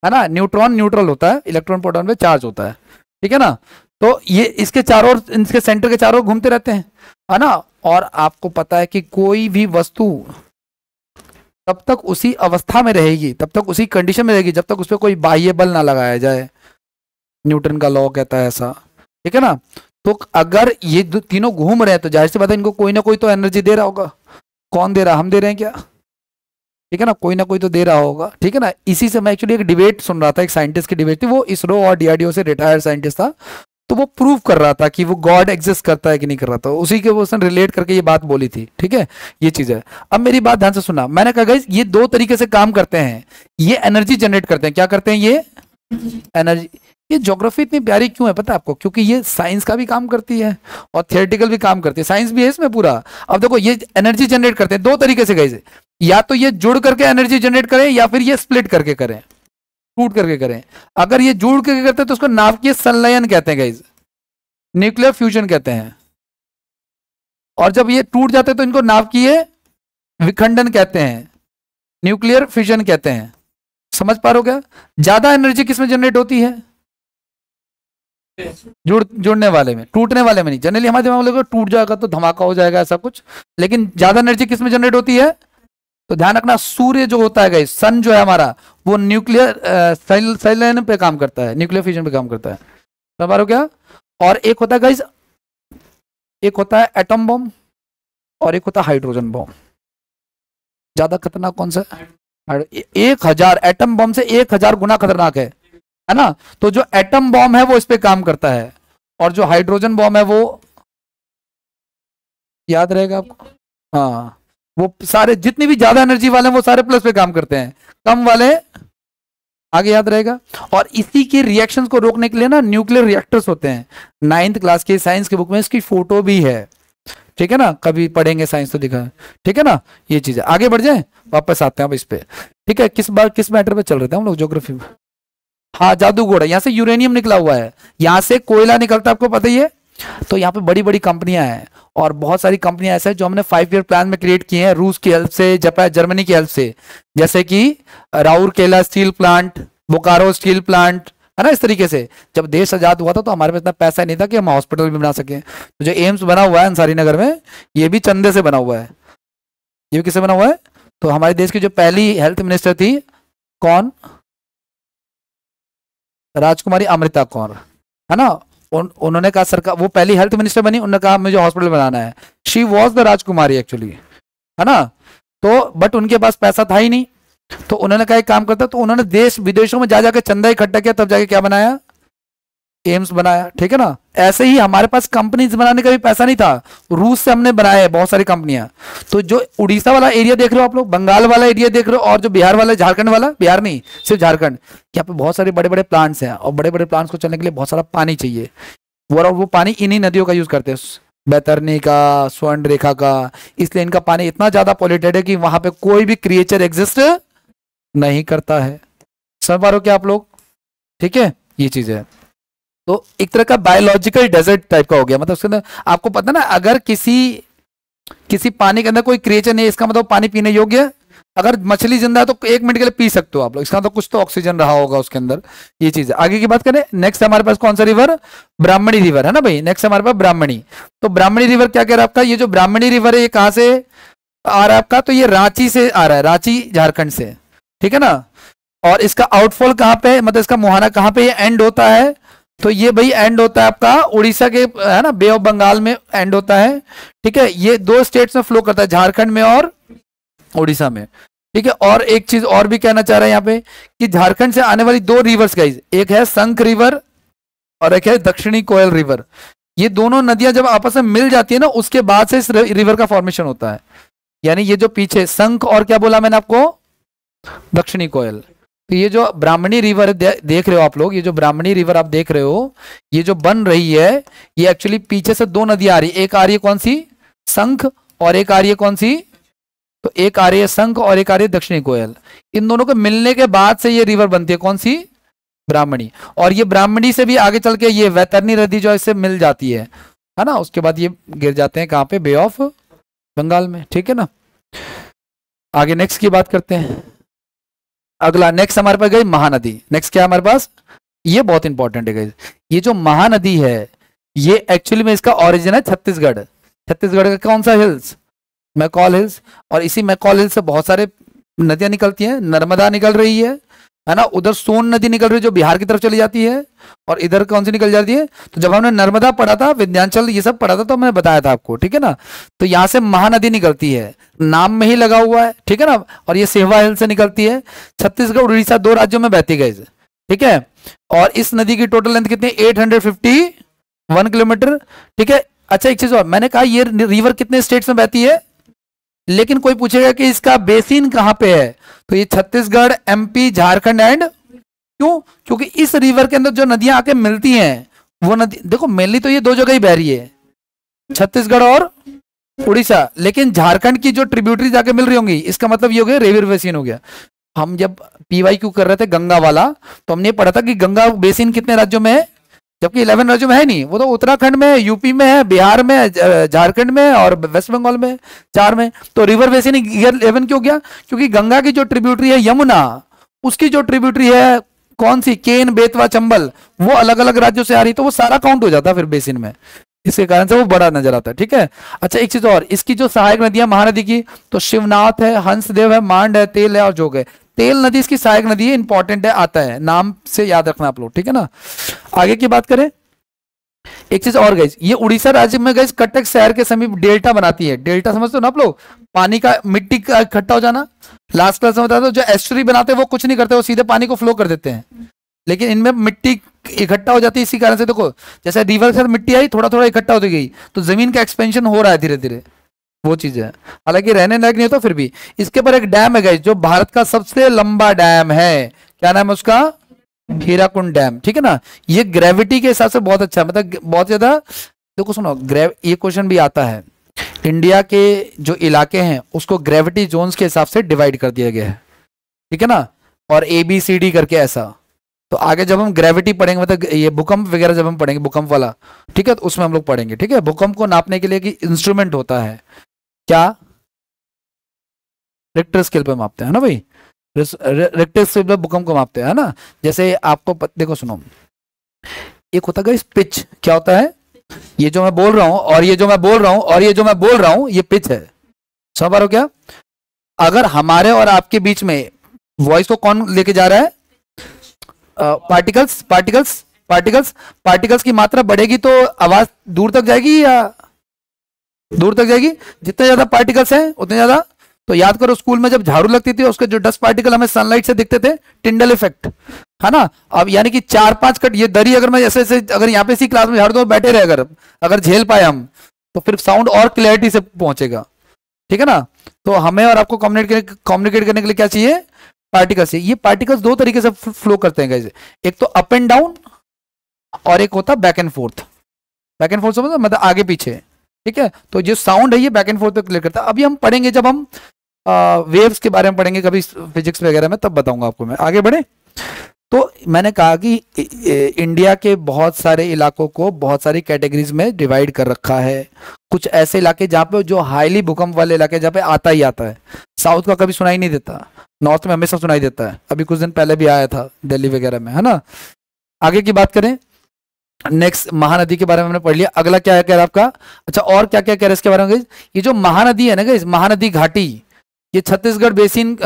है ना। न्यूट्रॉन न्यूट्रल होता है, इलेक्ट्रॉन प्रोटॉन पे चार्ज होता है, ठीक है ना। तो ये इसके चारों, इसके सेंटर के चारों घूमते रहते हैं, है ना। और आपको पता है कि कोई भी वस्तु तब तक उसी अवस्था में रहेगी, तब तक उसी कंडीशन में रहेगी, जब तक उस पर कोई बाह्य बल ना लगाया जाए। न्यूटन का लॉ कहता है ऐसा, ठीक है ना। तो अगर ये तीनों घूम रहे हैं तो जाहिर सी बात है इनको कोई ना कोई तो एनर्जी दे रहा होगा। कौन दे रहा? हम दे रहे हैं क्या? ठीक है ना, कोई ना कोई तो दे रहा होगा, ठीक है ना। इसी से मैं एक्चुअली एक डिबेट सुन रहा था, एक साइंटिस्ट की डिबेट थी, वो इसरो और डीआरडीओ से रिटायर्ड साइंटिस्ट था। तो वो प्रूव कर रहा था कि वो गॉड एग्जिस्ट करता है कि नहीं कर रहा था, उसी के वो उसने रिलेट करके ये बात बोली थी, ठीक है। ये चीज है। अब मेरी बात ध्यान से सुना, मैंने कहा गाइस ये 2 तरीके से काम करते हैं, ये एनर्जी जनरेट करते हैं। क्या करते हैं ये? एनर्जी। ये ज्योग्राफी इतनी प्यारी क्यों है पता है आपको? क्योंकि ये साइंस का भी काम करती है और थियोरेटिकल भी काम करती है, साइंस भी है इसमें पूरा। अब देखो, ये एनर्जी जनरेट करते हैं 2 तरीके से गाइस, या तो ये जुड़ करके एनर्जी जनरेट करें, या फिर ये स्प्लिट करके करें, टूट करके करें। अगर ये जुड़ करके करते हैं तो उसको नाभिकीय संलयन कहते हैं गाइस, न्यूक्लियर फ्यूजन कहते हैं। और जब ये टूट जाते हैं तो इनको नाभिकीय विखंडन कहते हैं, न्यूक्लियर फ्यूजन कहते हैं। समझ पा रहे हो क्या? ज्यादा एनर्जी किसमें जनरेट होती है? जुड़ने वाले में, टूटने वाले में नहीं। जनरली हमारे दिमाग में टूट जाएगा तो धमाका हो जाएगा ऐसा कुछ, लेकिन ज्यादा एनर्जी किसमें जनरेट होती है? तो ध्यान रखना, सूर्य जो होता है गाइस, सन जो है हमारा, वो न्यूक्लियर संलयन पे काम करता है, न्यूक्लियर फ्यूजन पे काम करता है। समझ पा रहे हो क्या? और एक होता है गाइस, एक होता है एटम बॉम्ब और एक होता है हाइड्रोजन बॉम्ब। ज्यादा खतरनाक कौन सा है? 1000 एटम बॉम्ब से 1000 गुना खतरनाक है ना। तो जो एटम बॉम्ब है वो इस पे काम करता है, और जो हाइड्रोजन बॉम्ब है वो, याद रहेगा आपको, हाँ, वो सारे जितनी भी ज्यादा एनर्जी वाले हैं वो सारे प्लस पे काम करते हैं, कम वाले आगे, याद रहेगा। और इसी के रिएक्शंस को रोकने के लिए ना न्यूक्लियर रिएक्टर्स होते हैं। 9th क्लास के साइंस की बुक में इसकी फोटो भी है, ठीक है ना, कभी पढ़ेंगे साइंस तो दिखा, ठीक है ना। ये चीज है। आगे बढ़ जाए, वापस आते हैं अब इस पे, ठीक है। किस मैटर पे चल रहे थे हम लोग? ज्योग्राफी में। हाँ, जादूगोड़ा, यहाँ से यूरेनियम निकला हुआ है, यहाँ से कोयला निकलता है, आपको पता ही है। तो यहाँ पे बड़ी बड़ी कंपनियां हैं, और बहुत सारी कंपनियां ऐसे हैं जो हमने 5 ईयर प्लान में क्रिएट किए हैं, रूस की हेल्प से, जापान, जर्मनी की हेल्प से। जैसे कि Rourkela steel plant, Bokaro steel plant, है ना। इस तरीके से जब देश आजाद हुआ था तो हमारे पास इतना पैसा नहीं था कि हम हॉस्पिटल भी बना सकें। तो जो एम्स बना हुआ है अंसारी नगर में, ये भी चंदे से बना हुआ है। ये भी किससे बना हुआ है? तो हमारे देश की जो पहली हेल्थ मिनिस्टर थी, कौन? राजकुमारी अमृता कौर, है ना। उन्होंने कहा, सरकार, वो पहली हेल्थ मिनिस्टर बनी, उन्होंने कहा मुझे हॉस्पिटल बनाना है। She was the Rajkumari actually, है ना। तो बट उनके पास पैसा था ही नहीं, तो उन्होंने कहा एक काम करता, तो उन्होंने देश विदेशों में जा जाके चंदा इकट्ठा किया, तब जाके क्या बनाया? एम्स बनाया, ठीक है ना। ऐसे ही हमारे पास कंपनीज बनाने का भी पैसा नहीं था, रूस से हमने बनाया है बहुत सारी कंपनियां। तो जो उड़ीसा वाला एरिया देख रहे हो आप लोग, बंगाल वाला एरिया देख रहे हो, और जो बिहार वाला, झारखंड वाला, बिहार नहीं सिर्फ झारखंड, यहाँ पे बहुत सारे बड़े बड़े प्लांट्स हैं, और बड़े बड़े प्लांट्स को चलने के लिए बहुत सारा पानी चाहिए। वो पानी इन्हीं नदियों का यूज करते हैं, बैतरनी का, स्वर्ण रेखा का। इसलिए इनका पानी इतना ज्यादा पॉल्यूटेड है कि वहां पे कोई भी क्रिएचर एग्जिस्ट नहीं करता है। समझ पा रहे हो क्या आप लोग? ठीक है, ये चीज है। तो एक तरह का बायोलॉजिकल डेजर्ट टाइप का हो गया, मतलब उसके अंदर आपको पता ना, अगर किसी पानी के अंदर कोई क्रिएचर नहीं, इसका मतलब पानी पीने योग्य अगर मछली जिंदा है तो 1 मिनट के लिए पी सकते हो आप लोग, इसका तो कुछ तो ऑक्सीजन रहा होगा उसके अंदर, ये चीज है। आगे की बात करें, नेक्स्ट हमारे पास कौन सा रिवर, ब्राह्मणी रिवर है ना भाई, नेक्स्ट हमारे पास ब्राह्मणी। तो ब्राह्मणी रिवर क्या कह रहा है आपका, ये जो ब्राह्मणी रिवर है ये कहां से आ रहा है आपका, तो ये रांची से आ रहा है, रांची झारखंड से, ठीक है ना। और इसका आउटफॉल कहां पे, मतलब इसका मुहाना कहां पे एंड होता है, तो ये भाई एंड होता है आपका उड़ीसा के, है ना, बे ऑफ बंगाल में एंड होता है, ठीक है। ये 2 स्टेट्स में फ्लो करता है, झारखंड में और उड़ीसा में, ठीक है। और एक चीज और भी कहना चाह रहे हैं यहाँ पे कि झारखंड से आने वाली 2 रिवर्स गाइस, एक है शंख रिवर और एक है दक्षिणी कोयल रिवर। ये दोनों नदियां जब आपस में मिल जाती है ना, उसके बाद से इस रिवर का फॉर्मेशन होता है। यानी ये जो पीछे शंख और क्या बोला मैंने आपको, दक्षिणी कोयल। तो ये जो ब्राह्मणी रिवर देख रहे हो आप लोग, ये जो ब्राह्मणी रिवर आप देख रहे हो, ये जो बन रही है, ये एक्चुअली पीछे से 2 नदियां आ रही है, एक आ रही है कौन सी, शंख, और एक आ रही है कौन सी, तो एक आ रही है शंख और एक आ रही है दक्षिणी कोयल। इन दोनों के मिलने के बाद से ये रिवर बनती है कौन सी, ब्राह्मणी। और ये ब्राह्मणी से भी आगे चल के ये वैतरणी नदी जो इससे मिल जाती है ना, उसके बाद ये गिर जाते हैं कहां पे, बे ऑफ बंगाल में, ठीक है ना। आगे नेक्स्ट की बात करते हैं। अगला नेक्स्ट हमारे पास गई महानदी। नेक्स्ट क्या हमारे पास, ये बहुत इंपॉर्टेंट है गाइस, ये जो महानदी है ये एक्चुअली में इसका ओरिजिन है छत्तीसगढ़। छत्तीसगढ़ का कौन सा हिल्स, मैकॉल हिल्स। और इसी मैकॉल हिल्स से बहुत सारे नदियां निकलती हैं, नर्मदा निकल रही है ना, उधर सोन नदी निकल रही है जो बिहार की तरफ चली जाती है, और इधर कौन सी निकल जाती है, तो जब हमने नर्मदा पढ़ा था, विंध्याचल ये सब पढ़ा था, तो मैंने बताया था आपको, ठीक है ना। तो यहाँ से महानदी निकलती है, नाम में ही लगा हुआ है, ठीक है ना। और ये सेहवा हिल से निकलती है, छत्तीसगढ़ उड़ीसा 2 राज्यों में बहती गई, ठीक है। और इस नदी की टोटल लेंथ कितनी, 851 किलोमीटर, ठीक है। अच्छा एक चीज और, मैंने कहा ये रिवर कितने स्टेट्स में बहती है, लेकिन कोई पूछेगा कि इसका बेसिन कहां पे है, तो ये छत्तीसगढ़, एमपी, झारखंड एंड, क्यों, क्योंकि इस रिवर के अंदर जो नदियां आके मिलती हैं, वो नदी देखो मेनली तो ये 2 जगह ही बह रही है, छत्तीसगढ़ और उड़ीसा, लेकिन झारखंड की जो ट्रिब्यूटरी जाके मिल रही होंगी, इसका मतलब ये हो गया रिवर बेसिन हो गया। हम जब PYQ कर रहे थे गंगा वाला, तो हमने पढ़ा था कि गंगा बेसिन कितने राज्यों में है, जबकि 11 राज्यों में है नहीं, वो तो उत्तराखंड में, यूपी में है, बिहार में, झारखंड में और वेस्ट बंगाल में, 4 में। तो रिवर बेसिन 11 क्यों गया, क्योंकि गंगा की जो ट्रिब्यूटरी है यमुना, उसकी जो ट्रिब्यूटरी है कौन सी, केन, बेतवा, चंबल, वो अलग अलग राज्यों से आ रही, तो वो सारा काउंट हो जाता है फिर बेसिन में, इसके कारण से वो बड़ा नजर आता है, ठीक है। अच्छा एक चीज और, इसकी जो सहायक नदियां महानदी की, तो शिवनाथ है, हंसदेव है, मांड है, तेल है और जोग है। तेल नदी इसकी सहायक नदी है, इंपॉर्टेंट है, आता है, नाम से याद रखना आप लोग, ठीक है ना। आगे की बात करें, एक चीज और गाइस, ये उड़ीसा राज्य में गाइस कटक शहर के समीप डेल्टा बनाती है। डेल्टा समझते हो ना आप लोग, पानी का, मिट्टी का इकट्ठा हो जाना। लास्ट क्लास में बताया था, जो एस्टुअरी बनाते हैं वो कुछ नहीं करते, वो सीधे पानी को फ्लो कर देते हैं, लेकिन इनमें मिट्टी इकट्ठा हो जाती है, इसी कारण से देखो जैसे रिवर से मिट्टी आई, थोड़ा थोड़ा इकट्ठा होती गई, तो जमीन का एक्सपेंशन हो रहा है धीरे धीरे, वो चीज है। हालांकि रहने लायक नहीं होता, फिर भी इसके पर एक डैम है गाइस, जो भारत का सबसे लंबा डैम है, क्या नाम है उसका, हीराकुंड डैम, ठीक है ना। ये ग्रेविटी के हिसाब से बहुत अच्छा है, मतलब बहुत ज्यादा, देखो सुनो, ये क्वेश्चन भी आता है, इंडिया के जो इलाके हैं उसको ग्रेविटी जोन्स के हिसाब से डिवाइड कर दिया गया है, ठीक है ना, और ABCD करके ऐसा। तो आगे जब हम ग्रेविटी पढ़ेंगे, मतलब ये भूकंप वगैरह जब हम पढ़ेंगे, भूकंप वाला, ठीक है, तो उसमें हम लोग पढ़ेंगे, ठीक है। भूकंप को नापने के लिए कि इंस्ट्रूमेंट होता है, क्या, रिक्टर स्केल पे मापते हैं ना भाई, रिक्टर स्केल पे भूकंप को मापते हैं ना। जैसे आपको देखो सुनो, एक होता है पिच, क्या होता है, ये जो मैं बोल रहा हूं और ये जो मैं बोल रहा हूं और ये जो मैं बोल रहा हूं, ये पिच है, समझ पा रहे हो क्या। अगर हमारे और आपके बीच में वॉइस को कौन लेके जा रहा है, पार्टिकल्स, पार्टिकल्स की मात्रा बढ़ेगी तो आवाज दूर तक जाएगी या दूर तक जाएगी, जितने ज्यादा पार्टिकल्स हैं उतने ज्यादा। तो याद करो स्कूल में जब झाड़ू लगती थी, उसके जो डस्ट पार्टिकल हमें सनलाइट से दिखते थे, टिंडल इफेक्ट, है ना। अब यानी कि 4-5 कट, ये दरी अगर मैं ऐसे ऐसे अगर यहाँ पे इसी क्लास में झाड़ू दो बैठे रहे, अगर झेल पाए हम, तो फिर साउंड और क्लैरिटी से पहुंचेगा, ठीक है ना। तो हमें और आपको कम्युनिकेट करने के लिए क्या चाहिए, पार्टिकल्स चाहिए। ये पार्टिकल्स 2 तरीके से फ्लो करते हैं गाइस, एक तो अप एंड डाउन और एक होता है back and fourth. Back and fourth समझो, मतलब आगे पीछे, ठीक है। तो जो साउंड है ये बैक एंड फोर्थ पे क्लियर करता है। अभी हम पढ़ेंगे, जब हम वेव्स के बारे में पढ़ेंगे कभी फिजिक्स वगैरह में, तब बताऊंगा आपको मैं। आगे बढ़े, तो मैंने कहा कि इंडिया के बहुत सारे इलाकों को बहुत सारी कैटेगरीज में डिवाइड कर रखा है। कुछ ऐसे इलाके जहाँ पे जो हाईली भूकंप वाले इलाके जहाँ पे आता ही आता है। साउथ का कभी सुनाई नहीं देता, नॉर्थ में हमेशा सुनाई देता है। अभी कुछ दिन पहले भी आया था दिल्ली वगैरह में, है ना। आगे की बात करें, नेक्स्ट महानदी के बारे में हमने पढ़ लिया। अगला क्या है कह रहा आपका, अच्छा और क्या क्या कह रहे हैं इसके बारे में। ये जो महानदी है ना गाइस, महानदी घाटी, ये छत्तीसगढ़ बेसिन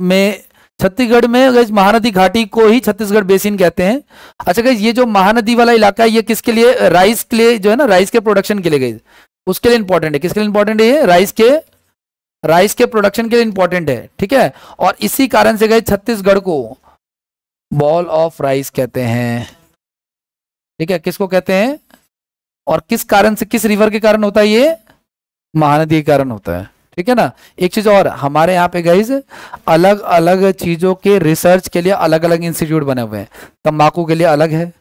में, छत्तीसगढ़ में महानदी घाटी को ही छत्तीसगढ़ बेसिन कहते हैं। अच्छा गाइस, ये जो महानदी वाला इलाका है ये किसके लिए, राइस के लिए जो है ना, राइस के प्रोडक्शन के लिए गाइस, उसके लिए इंपॉर्टेंट है। किसके लिए इंपॉर्टेंट है ये, राइस के प्रोडक्शन के लिए इंपॉर्टेंट है, ठीक है। और इसी कारण से गाइस छत्तीसगढ़ को बॉल ऑफ राइस कहते हैं, ठीक है। किसको कहते हैं, और किस कारण से, किस रिवर के कारण होता है ये, महानदी के कारण होता है, ठीक है ना। एक चीज और, हमारे यहाँ पे गाइस अलग अलग चीजों के रिसर्च के लिए अलग अलग इंस्टीट्यूट बने हुए हैं। तंबाकू के लिए अलग है,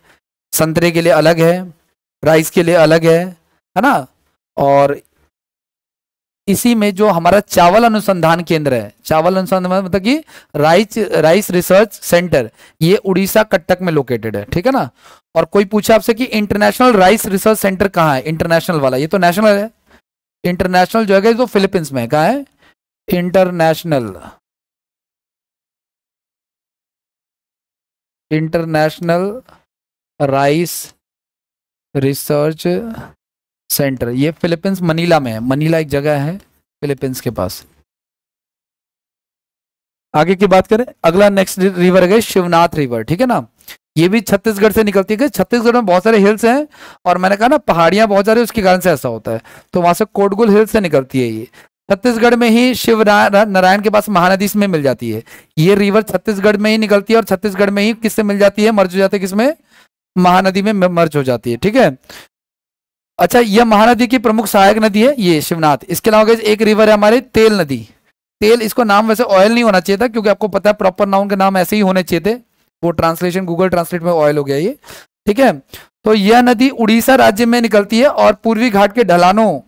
संतरे के लिए अलग है, राइस के लिए अलग है ना। और इसी में जो हमारा चावल अनुसंधान केंद्र है, चावल अनुसंधान मतलब कि राइस रिसर्च सेंटर, ये उड़ीसा कटक में लोकेटेड है, ठीक है ना। और कोई पूछा आपसे कि इंटरनेशनल राइस रिसर्च सेंटर कहाँ है, इंटरनेशनल वाला, ये तो नेशनल है। इंटरनेशनल जो है तो फिलीपींस में, कहाँ है, इंटरनेशनल राइस रिसर्च सेंटर, ये फिलीपींस मनीला में है। मनीला एक जगह है फिलीपींस के पास। आगे की बात करें, अगला नेक्स्ट रिवर है शिवनाथ रिवर, ठीक है ना। ये भी छत्तीसगढ़ से निकलती है। छत्तीसगढ़ में बहुत सारे हिल्स हैं और मैंने कहा ना पहाड़ियां बहुत सारी, उसके कारण से ऐसा होता है। तो वहां से कोटगुल हिल्स से निकलती है ये। छत्तीसगढ़ में ही शिव नारायण के पास महानदी में मिल जाती है। ये रिवर छत्तीसगढ़ में ही निकलती है और छत्तीसगढ़ में ही किससे मिल जाती है, मर्ज हो जाती है, किसमें, महानदी में मर्ज हो जाती है, ठीक है। अच्छा, यह महानदी की प्रमुख सहायक नदी है ये शिवनाथ। इसके अलावा एक रिवर है हमारे तेल नदी। तेल, इसको नाम वैसे ऑयल नहीं होना चाहिए था, क्योंकि आपको पता है प्रॉपर नाउन के नाम ऐसे ही होने चाहिए थे। वो ट्रांसलेशन गूगल ट्रांसलेट में ऑयल हो गया ये, ठीक है। तो यह नदी उड़ीसा राज्य में निकलती है और पूर्वी घाट के ढलानों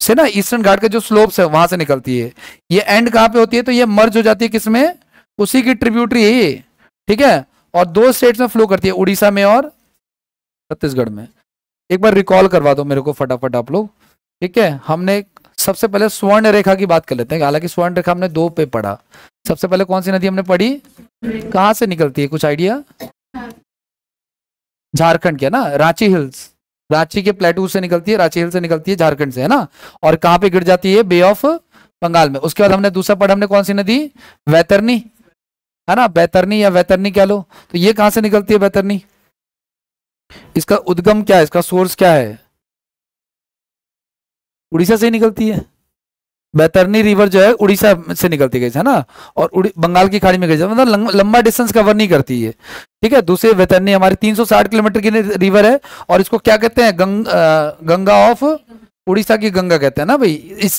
से ना, ईस्टर्न घाट के जो स्लोप्स है वहां से निकलती है। ये एंड कहाँ पे होती है, तो ये मर्ज हो जाती है किसमें, उसी की ट्रिब्यूटरी है ये, ठीक है। और दो स्टेट्स में फ्लो करती है, उड़ीसा में और छत्तीसगढ़ में। एक बार रिकॉल करवा दो मेरे को फटाफट आप लोग, ठीक है। हमने सबसे पहले स्वर्ण रेखा की बात कर लेते हैं। हालांकि स्वर्ण रेखा हमने 2 पे पढ़ा। सबसे पहले कौन सी नदी हमने पढ़ी, कहां से निकलती है, कुछ आइडिया, झारखंड के ना, रांची हिल्स, रांची के प्लेटू से निकलती है, रांची हिल से निकलती है झारखंड से, है ना। और कहां पे गिर जाती है, बे ऑफ बंगाल में। उसके बाद हमने दूसरा पढ़ा, हमने कौन सी नदी, वैतरनी, है ना, बैतरनी या वैतरनी क्या लो। तो ये कहां से निकलती है बैतरनी, इसका उद्गम क्या है, इसका सोर्स क्या है, उड़ीसा से ही निकलती है। बैतरनी रिवर जो है उड़ीसा से निकलती है ना, और बंगाल की खाड़ी में गई, मतलब लंबा डिस्टेंस कवर नहीं करती है, ठीक है। दूसरी बैतरनी हमारी 360 किलोमीटर की रिवर है और इसको क्या कहते हैं, गंगा ऑफ उड़ीसा की गंगा कहते हैं ना भाई।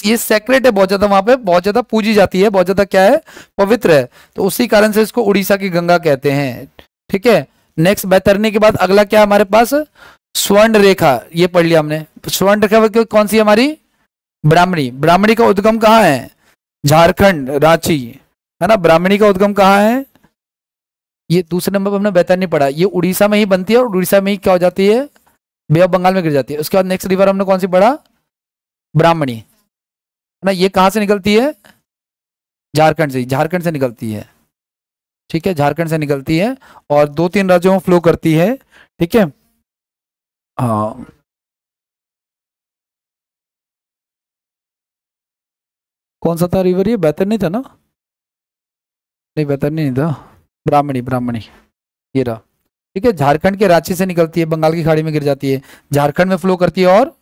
ये सेक्रेट है बहुत ज्यादा, वहां पे बहुत ज्यादा पूजी जाती है, बहुत ज्यादा क्या है, पवित्र है। तो उसी कारण से इसको उड़ीसा की गंगा कहते हैं, ठीक है। नेक्स्ट बैतरनी के बाद अगला क्या हमारे पास, स्वर्ण रेखा, ये पढ़ लिया हमने। स्वर्ण रेखा कौन सी हमारी, ब्राह्मणी। ब्राह्मणी का उद्गम कहाँ है, झारखंड, रांची, है ना। ब्राह्मणी का उद्गम कहाँ है, ये दूसरे नंबर पर हमने बैतरनी पढ़ा। ये उड़ीसा में ही बनती है और उड़ीसा में ही क्या हो जाती है, बे ऑफ बंगाल में गिर जाती है। उसके बाद नेक्स्ट रिवर हमने कौन सी पढ़ा, ब्राह्मणी, है ना। ये कहाँ से निकलती है, झारखंड से, झारखंड से निकलती है, ठीक है, झारखंड से निकलती है और 2-3 राज्यों में फ्लो करती है, ठीक है। हाँ, कौन सा था रिवर, ये बैतरनी था ना, नहीं बैतरनी नहीं था, ब्राह्मणी, ब्राह्मणी ये रहा, ठीक है। झारखंड के रांची से निकलती है, बंगाल की खाड़ी में गिर जाती है, झारखंड में फ्लो करती है और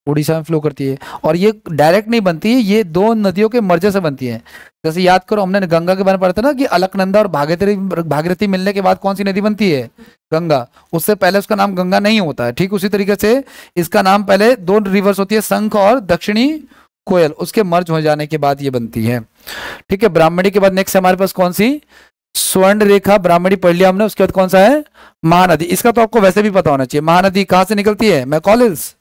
उड़ीसा में फ्लो करती है। और ये डायरेक्ट नहीं बनती है, ये 2 नदियों के मर्जर से बनती है। जैसे याद करो, हमने गंगा के बारे में पढ़ा था ना कि अलकनंदा और भागीरथी मिलने के बाद कौन सी नदी बनती है, गंगा। उससे पहले उसका नाम गंगा नहीं होता है, ठीक उसी तरीके से इसका नाम पहले 2 रिवर्स होती है, शंख और दक्षिणी कोयल, उसके मर्ज हो जाने के बाद ये बनती है, ठीक है। ब्राह्मणी के बाद नेक्स्ट हमारे पास कौन सी, स्वर्ण रेखा, ब्राह्मणी पढ़ लिया हमने। उसके बाद कौन सा है, महानदी। इसका तो आपको वैसे भी पता होना चाहिए, महानदी कहां से निकलती है, मैकॉल हिल्स।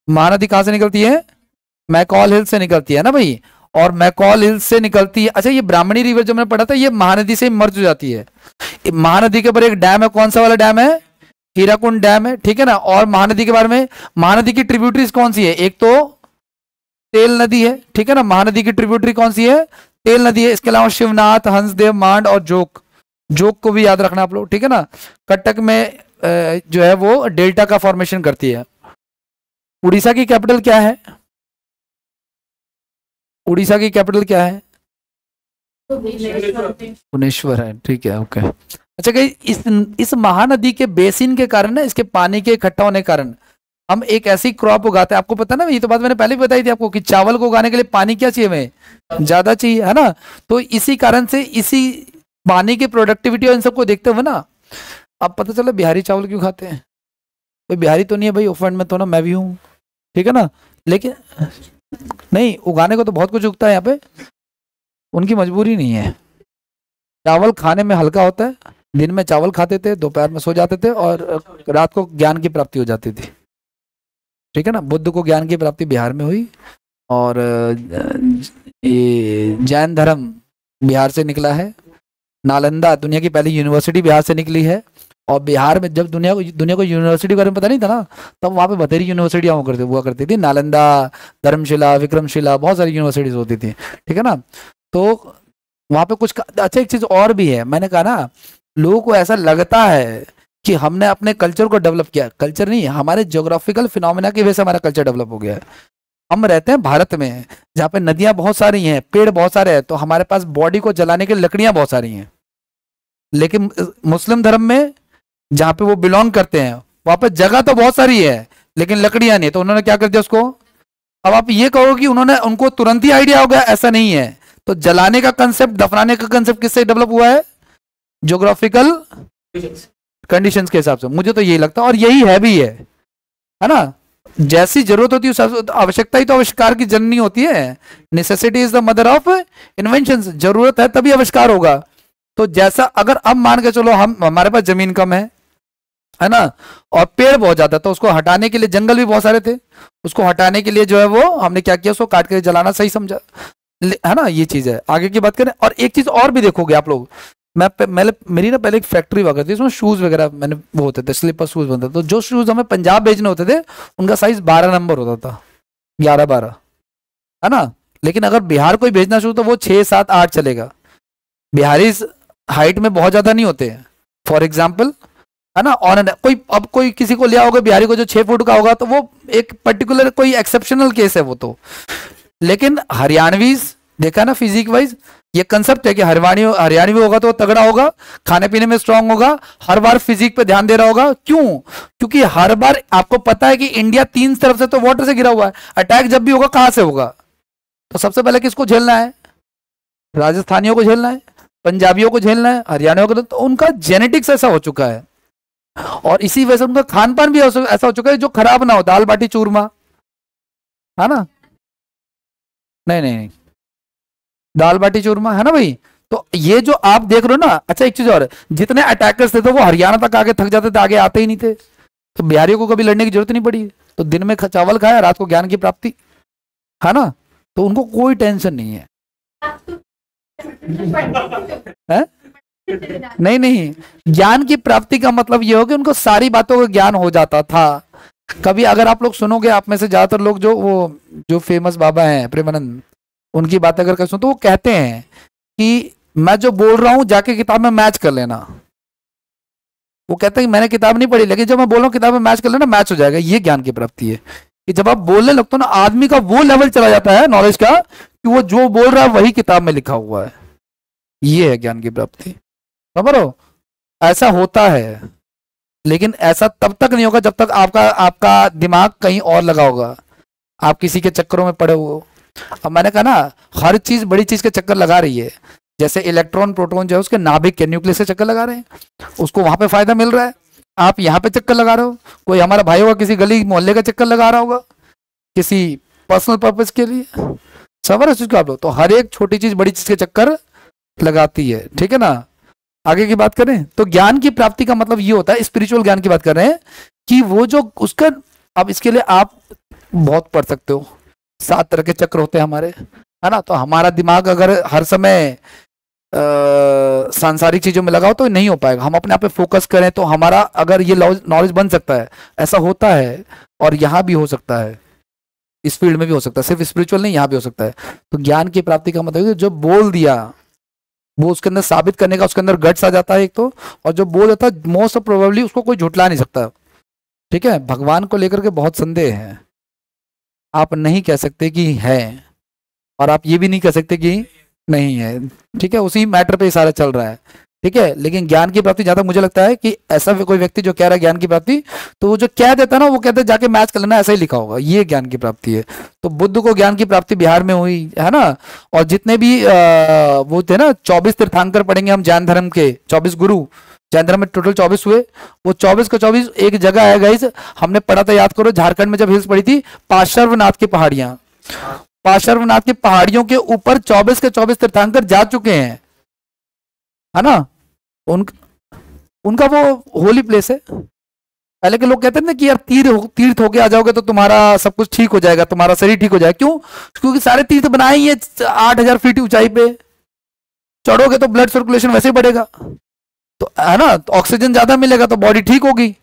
महानदी कहां से निकलती है, मैकॉल हिल्स से निकलती है ना भाई, और मैकॉल हिल्स से निकलती है। अच्छा, ये ब्राह्मणी रिवर जो मैंने पढ़ा था, ये महानदी से मर्ज हो जाती है। महानदी के ऊपर एक डैम है, कौन सा वाला डैम है, हीराकुंड डैम है, ठीक है ना। और महानदी के बारे में, महानदी की ट्रिब्यूटरीज कौन सी है? एक तो तेल नदी है, ठीक है ना। महानदी की ट्रिब्यूटरी कौन सी है? तेल नदी है। इसके अलावा शिवनाथ, हंसदेव, मांड और जोक, जोक को भी याद रखना आप लोग, ठीक है ना। कटक में जो है वो डेल्टा का फॉर्मेशन करती है। उड़ीसा की कैपिटल क्या है? उड़ीसा की कैपिटल क्या है? भुवनेश्वर है, ठीक है, ओके। अच्छा कहीं इस महानदी के बेसिन के कारण ना, इसके पानी के इकट्ठा होने के कारण हम एक ऐसी क्रॉप उगाते हैं, आपको पता ना, ये तो बात मैंने पहले भी बताई थी आपको कि चावल को उगाने के लिए पानी क्या चाहिए हमें? ज्यादा चाहिए, है ना। तो इसी कारण से, इसी पानी की प्रोडक्टिविटी और इन सबको देखते हुए ना, अब पता चला बिहारी चावल क्यों खाते हैं। कोई बिहारी तो नहीं है भाई उत्तराखंड में, तो ना मैं भी हूँ, ठीक है ना। लेकिन नहीं, उगाने को तो बहुत कुछ उगता है यहाँ पे, उनकी मजबूरी नहीं है। चावल खाने में हल्का होता है, दिन में चावल खाते थे, दोपहर में सो जाते थे और रात को ज्ञान की प्राप्ति हो जाती थी, ठीक है ना। बुद्ध को ज्ञान की प्राप्ति बिहार में हुई, और ये जैन धर्म बिहार से निकला है। नालंदा दुनिया की पहली यूनिवर्सिटी बिहार से निकली है। और बिहार में जब दुनिया को यूनिवर्सिटी के बारे में पता नहीं था ना, तब वहाँ पे बतेरी यूनिवर्सिटियाँ हुआ करती थी। नालंदा, धर्मशिला, विक्रमशिला, बहुत सारी यूनिवर्सिटीज होती थी, ठीक है ना। तो वहाँ पे कुछ अच्छा, एक चीज और भी है, मैंने कहा ना, लोगों को ऐसा लगता है कि हमने अपने कल्चर को डेवलप किया। कल्चर नहीं, हमारे ज्योग्राफिकल फिनोमेना की वजह से हमारा कल्चर डेवलप हो गया है। हम रहते हैं भारत में, जहाँ पे नदियां बहुत सारी हैं, पेड़ बहुत सारे हैं, तो हमारे पास बॉडी को जलाने के लिए लकड़ियां बहुत सारी हैं। लेकिन मुस्लिम धर्म में, जहाँ पे वो बिलोंग करते हैं, वहां पे जगह तो बहुत सारी है लेकिन लकड़ियां नहीं, तो उन्होंने क्या कर दिया उसको। अब आप ये कहो कि उनको तुरंत ही आइडिया हो गया, ऐसा नहीं है। तो जलाने का कंसेप्ट, दफनाने का कंसेप्ट किससे डेवलप हुआ है? ज्योग्राफिकल कंडीशंस के हिसाब से, मुझे तो यही लगता है, और यही है भी है ना। जैसी जरूरत होती है, आवश्यकता ही तो आविष्कार की जननी होती है। Necessity is the mother of invention. जरूरत है तभी आविष्कार होगा। तो जैसा, अगर अब मान के चलो हमारे पास जमीन कम है ना, और पेड़ बहुत ज्यादा, तो उसको हटाने के लिए, जंगल भी बहुत सारे थे, उसको हटाने के लिए जो है वो हमने क्या किया, उसको काट के जलाना सही समझा, है ना। ये चीज है। आगे की बात करें, और एक चीज और भी देखोगे आप लोग, मेरी ना पहले एक फैक्ट्री हुआ करती थी, उसमें शूज वगैरह मैंने वो होते थे, स्लीपर शूज बनते थे। तो जो शूज हमें पंजाब भेजने होते थे, उनका साइज 12 नंबर होता था, 11-12, है ना। लेकिन अगर बिहार कोई भेजना शुरू, तो वो 6-7-8 चलेगा। बिहारी हाइट में बहुत ज्यादा नहीं होते हैं, फॉर एग्जाम्पल, है ना। और कोई किसी को लिया होगा बिहारी को जो 6 फुट का होगा, तो वो एक पर्टिकुलर कोई एक्सेप्शनल केस है वो तो। लेकिन हरियाणवी देखा ना, फिजिक वाइज ये कंसेप्ट है कि हरियाणवी होगा तो तगड़ा होगा, खाने पीने में स्ट्रांग होगा, हर बार फिजिक पे ध्यान दे रहा होगा। क्यों? क्योंकि हर बार आपको पता है कि इंडिया 3 तरफ से तो वाटर से घिरा हुआ है, अटैक जब भी होगा कहां से होगा? तो सबसे पहले किसको झेलना है? राजस्थानियों को झेलना है, पंजाबियों को झेलना है, हरियाणा को। तो उनका जेनेटिक्स ऐसा हो चुका है, और इसी वजह से उनका खान पान भी ऐसा हो चुका है जो खराब ना हो। दाल बाटी चूरमा, है ना। नहीं, दाल बाटी चूरमा, है ना भाई। तो ये जो आप देख रहे हो ना, अच्छा एक चीज और, जितने अटैकर्स थे तो वो हरियाणा तक आगे थक जाते थे, आगे आते ही नहीं थे। तो बिहारियों को कभी लड़ने की जरूरत नहीं पड़ी। तो दिन में चावल खाया, रात को ज्ञान की प्राप्ति, है ना। तो उनको कोई टेंशन नहीं है। नहीं, ज्ञान की प्राप्ति का मतलब ये हो कि उनको सारी बातों का ज्ञान हो जाता था। कभी अगर आप लोग सुनोगे, आप में से ज्यादातर लोग जो फेमस बाबा हैं प्रेमानंद, उनकी बात अगर कर सुनो, तो वो कहते हैं कि मैं जो बोल रहा हूं जाके किताब में मैच कर लेना। वो कहते हैं कि मैंने किताब नहीं पढ़ी, लेकिन जब मैं बोल रहा हूँ किताब में मैच कर लेना, मैच हो जाएगा। ये ज्ञान की प्राप्ति है कि जब आप बोलने लगते हो ना, आदमी का वो लेवल चला जाता है नॉलेज का कि वो जो बोल रहा है वही किताब में लिखा हुआ है। ये है ज्ञान की प्राप्ति, समझ रहे हो। ऐसा होता है, लेकिन ऐसा तब तक नहीं होगा जब तक आपका दिमाग कहीं और लगा होगा, आप किसी के चक्करों में पड़े हुए हो। अब मैंने कहा ना, हर चीज बड़ी चीज के चक्कर लगा रही है। जैसे इलेक्ट्रॉन प्रोटॉन जो है उसके नाभिक के न्यूक्लियस से चक्कर लगा रहे हैं, उसको वहां पे फायदा मिल रहा है। आप यहाँ पे चक्कर लगा रहे हो, कोई हमारा भाई होगा किसी गली मोहल्ले का चक्कर लगा रहा होगा किसी पर्सनल पर्पज के लिए, समझ रहे आप लोग। तो हर एक छोटी चीज बड़ी चीज के चक्कर लगाती है, ठीक है ना। आगे की बात करें तो ज्ञान की प्राप्ति का मतलब ये होता है, स्पिरिचुअल ज्ञान की बात कर रहे हैं, कि वो जो उसका, अब इसके लिए आप बहुत पढ़ सकते हो, 7 तरह के चक्र होते हैं हमारे, है ना। तो हमारा दिमाग अगर हर समय सांसारिक चीजों में लगाओ तो नहीं हो पाएगा। हम अपने आप पे फोकस करें तो हमारा अगर ये नॉलेज बन सकता है, ऐसा होता है, और यहाँ भी हो सकता है, इस फील्ड में भी हो सकता है, सिर्फ स्पिरिचुअल नहीं, यहाँ भी हो सकता है। तो ज्ञान की प्राप्ति का मतलब है जो बोल दिया वो उसके अंदर साबित करने का उसके अंदर गट्स आ जाता है एक तो, और जो बोल देता है मोस्ट प्रोबेबली उसको कोई झुटला नहीं सकता। ठीक है, भगवान को लेकर के बहुत संदेह है, आप नहीं कह सकते कि है, और आप ये भी नहीं कह सकते कि नहीं है। ठीक है, उसी मैटर पे सारा चल रहा है। ठीक है, लेकिन ज्ञान की प्राप्ति ज्यादा मुझे लगता है कि ऐसा कोई व्यक्ति जो कह रहा है ज्ञान की प्राप्ति, तो वो जो कह देता है ना, वो कहते हैं जाके मैच कर लेना, ऐसा ही लिखा होगा, ये ज्ञान की प्राप्ति है। तो बुद्ध को ज्ञान की प्राप्ति बिहार में हुई है ना, और जितने भी वो थे ना 24 तीर्थंकर पढ़ेंगे हम जैन धर्म के, 24 गुरु जैन धर्म में टोटल 24 हुए, वो 24 के 24 एक जगह है गाइस, हमने पढ़ा था, याद करो, झारखंड में जब हिल्स पड़ी थी, पार्श्वनाथ की पहाड़ियां, पार्श्वनाथ की पहाड़ियों के ऊपर 24 के 24 तीर्थंकर जा चुके हैं, है ना। उनका वो होली प्लेस है। पहले के लोग कहते थे ना कि यार तीर्थ होके आ जाओगे तो तुम्हारा सब कुछ ठीक हो जाएगा, तुम्हारा शरीर ठीक हो जाएगा। क्यों? क्योंकि सारे तीर्थ बनाए ही है 8,000 फीट ऊंचाई पे, चढ़ोगे तो ब्लड सर्कुलेशन वैसे ही बढ़ेगा, तो है ना, तो ऑक्सीजन ज्यादा मिलेगा तो बॉडी ठीक होगी।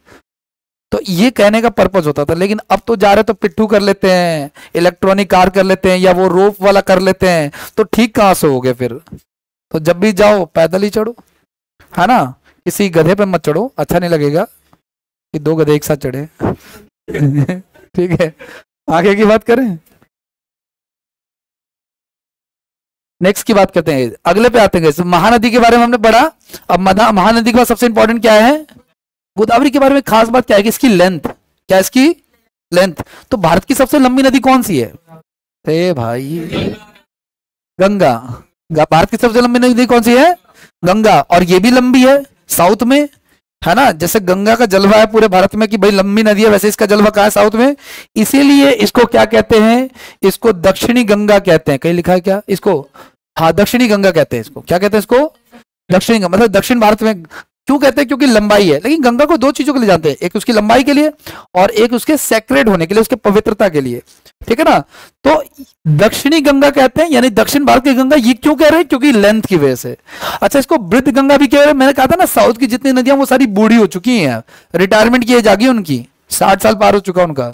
तो ये कहने का पर्पज होता था। लेकिन अब तो जा रहे तो पिट्ठू कर लेते हैं, इलेक्ट्रॉनिक कार कर लेते हैं, या वो रोप वाला कर लेते हैं, तो ठीक कहां से हो गए फिर। तो जब भी जाओ पैदल ही चढ़ो, है ना, किसी गधे पे मत चढ़ो, अच्छा नहीं लगेगा कि 2 गधे एक साथ चढ़े। ठीक है, आगे की बात करें, नेक्स्ट की बात करते हैं, अगले पे आते हैं। महानदी के बारे में हमने पढ़ा। अब महानदी के बाद सबसे इंपॉर्टेंट क्या है? गोदावरी के बारे में खास बात क्या है कि इसकी लेंथ, क्या इसकी लेंथ। तो भारत की सबसे लंबी नदी कौन सी है? अरे भाई गंगा। भारत की सबसे लंबी नदी कौन सी है? गंगा। और ये भी लंबी है साउथ में, है ना। जैसे गंगा का जलवा है पूरे भारत में कि भाई लंबी नदी है, वैसे इसका जलवा कहाँ है? साउथ में। इसीलिए इसको क्या कहते हैं? इसको दक्षिणी गंगा कहते हैं। कहीं लिखा है क्या इसको? हाँ, दक्षिणी गंगा कहते हैं इसको। क्या कहते हैं इसको? दक्षिणी गंगा। मतलब दक्षिण भारत में क्यों कहते हैं? क्योंकि लंबाई है। लेकिन गंगा को 2 चीजों के लिए जानते हैं, एक उसकी लंबाई के लिए और एक उसके सेक्रेड होने के लिए, उसके पवित्रता के लिए। ठीक है ना। तो दक्षिणी गंगा कहते हैं, यानी दक्षिण भारत की गंगा। ये क्यों कह रहे हैं? क्योंकि लेंथ की वजह से। अच्छा, इसको वृद्ध गंगा भी कह रहे हैं। मैंने कहा था ना, साउथ की जितनी नदियां वो सारी बूढ़ी हो चुकी हैं, रिटायरमेंट की एज आ गई उनकी, 60 साल पार हो चुका उनका।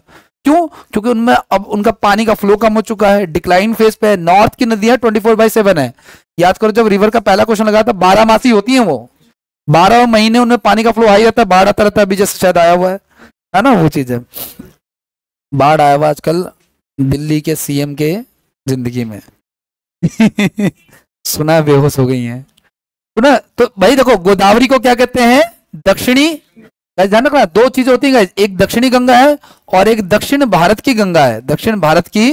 क्यों? क्योंकि उनमें अब उनका पानी का फ्लो कम हो चुका है, डिक्लाइन फेज पे है। नॉर्थ की नदियां 24/7 है। याद करो जब रिवर का पहला क्वेश्चन लगा था, 12 मासी होती है, वो 12 महीने उनमें पानी का फ्लो हाई रहता है, बाढ़ आता रहता है। अभी जैसे शायद आया हुआ है ना, वो चीज है। बाढ़ आया हुआ आजकल दिल्ली के सीएम के जिंदगी में। सुना बेहोश हो गई हैं, सुना। तो भाई देखो, गोदावरी को क्या कहते हैं? दक्षिणी। ध्यान रखना, 2 चीजें होती है, एक दक्षिणी गंगा है और एक दक्षिण भारत की गंगा है। दक्षिण भारत की,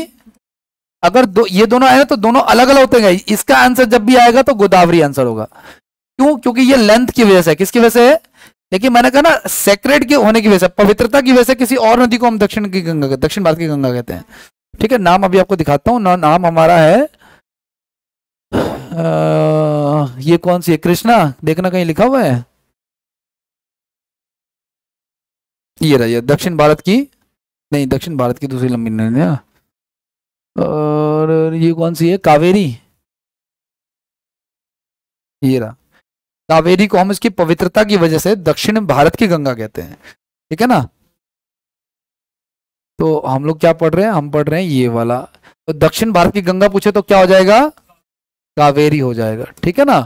अगर ये दोनों आए ना तो दोनों अलग अलग होते हैं। इसका आंसर जब भी आएगा तो गोदावरी आंसर होगा। क्यों? क्योंकि ये लेंथ की वजह से। किसकी वजह से? लेकिन मैंने कहा ना, सेक्रेड के होने की वजह से, पवित्रता की वजह से। किसी और नदी को हम दक्षिण की गंगा, दक्षिण भारत की गंगा कहते हैं। ठीक है, नाम अभी आपको दिखाता हूं ना। नाम हमारा है ये कौन सी है? कृष्णा। देखना कहीं लिखा हुआ है, ये रही है दक्षिण भारत की, नहीं दक्षिण भारत की दूसरी लंबी नदी है। और ये कौन सी है? कावेरी। ये रहा कावेरी को हम इसकी पवित्रता की वजह से दक्षिण भारत की गंगा कहते हैं। ठीक है ना। तो हम लोग क्या पढ़ रहे हैं? हम पढ़ रहे हैं ये वाला। तो दक्षिण भारत की गंगा पूछे तो क्या हो जाएगा? कावेरी हो जाएगा। ठीक है ना।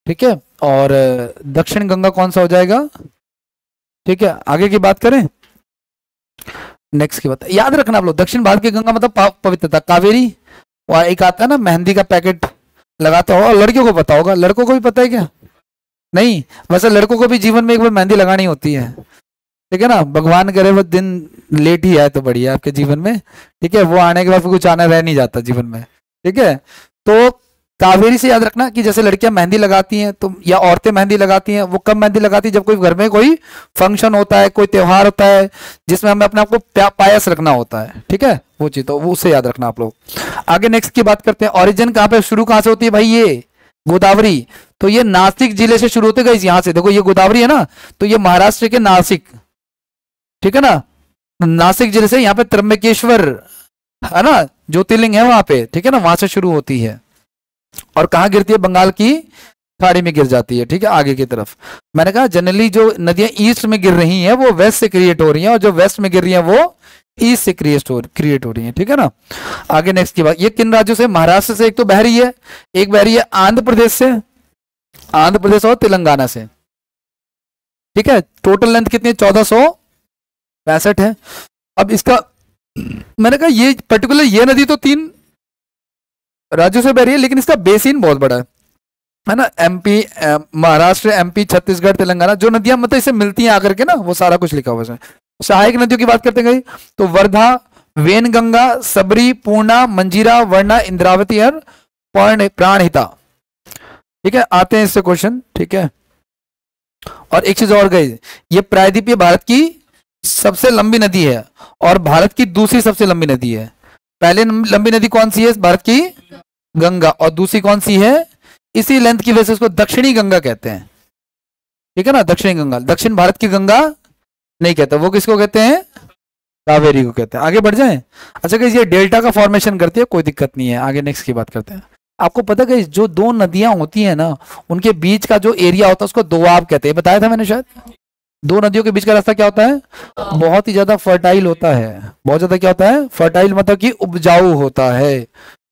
ठीक है, और दक्षिण गंगा कौन सा हो जाएगा? ठीक है, आगे की बात करें, नेक्स्ट की बात याद रखना आप लोग। दक्षिण भारत की गंगा मतलब पवित्रता, कावेरी। और एक आता है ना मेहंदी का पैकेट लगाता होगा, लड़कियों को पता होगा, लड़कों को भी पता है क्या? नहीं, वैसे लड़कों को भी जीवन में एक बार मेहंदी लगानी होती है। ठीक है ना। भगवान करे वो दिन लेट ही आए तो बढ़िया आपके जीवन में। ठीक है, वो आने के बाद कुछ आना रह नहीं जाता जीवन में। ठीक है, तो कावेरी से याद रखना कि जैसे लड़कियां मेहंदी लगाती हैं तो, या औरतें मेहंदी लगाती हैं, वो कब मेहंदी लगाती है? जब कोई घर में कोई फंक्शन होता है, कोई त्योहार होता है जिसमें हमें अपने आप को पायस रखना होता है। ठीक है, वो चीज तो वो उससे याद रखना आप लोग। आगे नेक्स्ट की बात करते हैं। ओरिजिन कहाँ पे, शुरू कहाँ से होती है भाई? ये गोदावरी। तो ये नासिक जिले से शुरू होते गए। यहाँ से देखो, ये गोदावरी है ना, तो ये महाराष्ट्र के नासिक, ठीक है ना, नासिक जिले से। यहाँ पे त्र्यंबकेश्वर है ना, ज्योतिर्लिंग है वहां पे। ठीक है ना, वहां से शुरू होती है। और कहाँ गिरती है? बंगाल की खाड़ी में गिर जाती है, ठीक है, आगे की तरफ। मैंने कहा जनरली जो नदियां ईस्ट में गिर रही हैं वो वेस्ट से क्रिएट हो रही हैं, और जो वेस्ट में गिर रही हैं वो ईस्ट से क्रिएट हो रही हैं, ठीक है ना। आगे नेक्स्ट की बात, ये किन राज्यों से? महाराष्ट्र से एक तो बह रही है, एक बह रही है आंध्र प्रदेश से, आंध्र प्रदेश और तेलंगाना से, ठीक है। टोटल लेंथ कितनी है? 1465 है। अब इसका मैंने कहा ये पर्टिकुलर ये नदी तो 3 राज्यों से बह रही है, लेकिन इसका बेसिन बहुत बड़ा है ना। एमपी, महाराष्ट्र, एमपी, छत्तीसगढ़, तेलंगाना, जो नदियां मतलब इससे मिलती हैं आकर के ना, वो सारा कुछ लिखा हुआ है। सहायक नदियों की बात करते हैं तो वर्धा, वेनगंगा, सबरी, पूर्णा, मंजीरा, वर्णा, इंद्रावती और प्राणहिता, ठीक है। आते हैं इससे क्वेश्चन, ठीक है। और एक चीज और गई, ये प्रायद्वीपीय भारत की सबसे लंबी नदी है और भारत की दूसरी सबसे लंबी नदी है। पहले लंबी नदी कौन सी है भारत की? गंगा। और दूसरी कौन सी है? इसी लेंथ की वजह से उसको दक्षिणी गंगा कहते हैं, ठीक है ना। दक्षिणी गंगा, दक्षिण भारत की गंगा नहीं कहते, वो किसको कहते हैं? कावेरी को कहते हैं। आगे बढ़ जाएं। अच्छा गाइस, ये डेल्टा का फॉर्मेशन करती है, कोई दिक्कत नहीं है। आगे नेक्स्ट की बात करते हैं। आपको पता है गाइस, जो 2 नदियां होती हैं ना, उनके बीच का जो एरिया होता है उसको दोआब कहते हैं, बताया था मैंने शायद। 2 नदियों के बीच का रास्ता क्या होता है? बहुत ही ज्यादा फर्टाइल होता है, बहुत ज्यादा क्या होता है? फर्टाइल, मतलब कि उपजाऊ होता है,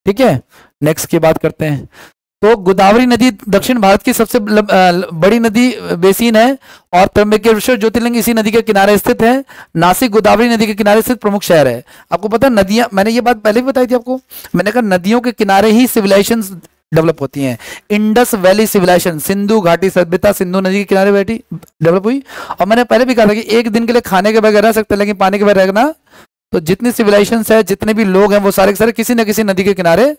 ठीक है। नेक्स्ट की बात करते हैं। तो गोदावरी नदी दक्षिण भारत की सबसे बड़ी नदी बेसिन है और त्र्यंबकेश्वर ज्योतिर्लिंग इसी नदी के किनारे स्थित है। नासिक गोदावरी नदी के किनारे स्थित प्रमुख शहर है। आपको पता है नदियां, मैंने ये बात पहले भी बताई थी आपको, मैंने कहा नदियों के किनारे ही सिविलाइजेशन डेवलप होती हैं। इंडस वैली सिविलाइजेशन, सिंधु घाटी सभ्यता सिंधु नदी के किनारे बैठी डेवलप हुई। और मैंने पहले भी कहा था कि एक दिन के लिए खाने के बगैर रह सकते, लेकिन पानी के बगैर रहना, तो जितनी सिविलाइजेशन है, जितने भी लोग हैं, वो सारे के सारे किसी न किसी नदी के किनारे।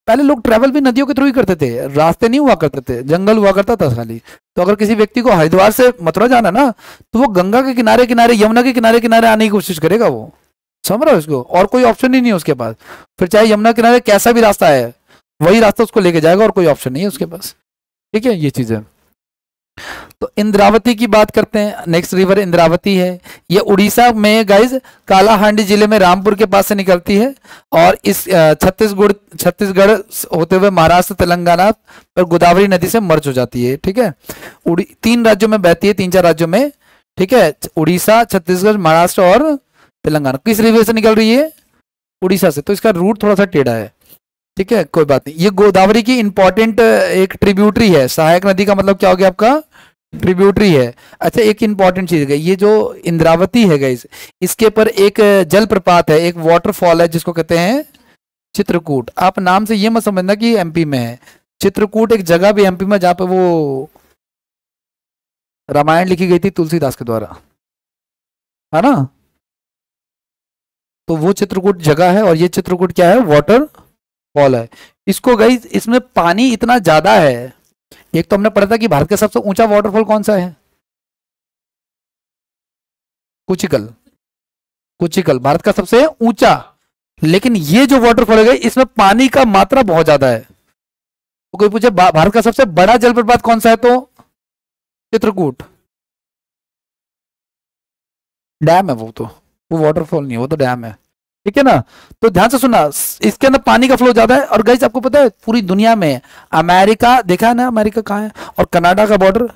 पहले लोग ट्रैवल भी नदियों के थ्रू ही करते थे, रास्ते नहीं हुआ करते थे, जंगल हुआ करता था खाली। तो अगर किसी व्यक्ति को हरिद्वार से मथुरा जाना ना, तो वो गंगा के किनारे किनारे, यमुना के किनारे किनारे आने की कोशिश करेगा, वो समझ रहा है उसको, और कोई ऑप्शन ही नहीं है उसके पास। फिर चाहे यमुना किनारे कैसा भी रास्ता है, वही रास्ता उसको लेके जाएगा, और कोई ऑप्शन नहीं है उसके पास, ठीक है। ये चीज है। तो इंद्रावती की बात करते हैं। नेक्स्ट रिवर इंद्रावती है, ये उड़ीसा में गाइज कालाहांडी जिले में रामपुर के पास से निकलती है, और इस छत्तीसगढ़ होते हुए महाराष्ट्र, तेलंगाना पर गोदावरी नदी से मर्ज हो जाती है, ठीक है। 3 राज्यों में बहती है, 3-4 राज्यों में, ठीक है। उड़ीसा, छत्तीसगढ़, महाराष्ट्र और तेलंगाना। किस रिवर से निकल रही है? उड़ीसा से। तो इसका रूट थोड़ा सा टेढ़ा है, ठीक है, कोई बात नहीं। ये गोदावरी की इंपॉर्टेंट एक ट्रिब्यूटरी है। सहायक नदी का मतलब क्या हो गया आपका? ट्रिब्यूटरी है। अच्छा, एक इंपॉर्टेंट चीज है, ये जो इंद्रावती है गाइस, इसके ऊपर एक जलप्रपात है, एक वाटरफॉल है, जिसको कहते हैं चित्रकूट। आप नाम से ये मत समझना कि एमपी में है। चित्रकूट एक जगह भी एमपी में, जहां पे वो रामायण लिखी गई थी तुलसीदास के द्वारा, है ना। तो वो चित्रकूट जगह है, और ये चित्रकूट क्या है? वाटरफॉल है। इसको गाइस, इसमें पानी इतना ज्यादा है। एक तो हमने पढ़ा था कि भारत का सबसे ऊंचा वाटरफॉल कौन सा है? कुचिकल। कुचिकल भारत का सबसे ऊंचा। लेकिन ये जो वाटरफॉल है इसमें पानी का मात्रा बहुत ज्यादा है। तो कोई पूछे भारत का सबसे बड़ा जलप्रपात कौन सा है, तो चित्रकूट डैम है वो। तो वो वाटरफॉल नहीं है, वो तो डैम है, ठीक है ना। तो ध्यान से सुनना, इसके अंदर पानी का फ्लो ज्यादा है। और गाइस आपको पता है पूरी दुनिया में अमेरिका, देखा है ना अमेरिका कहाँ है, और कनाडा का बॉर्डर,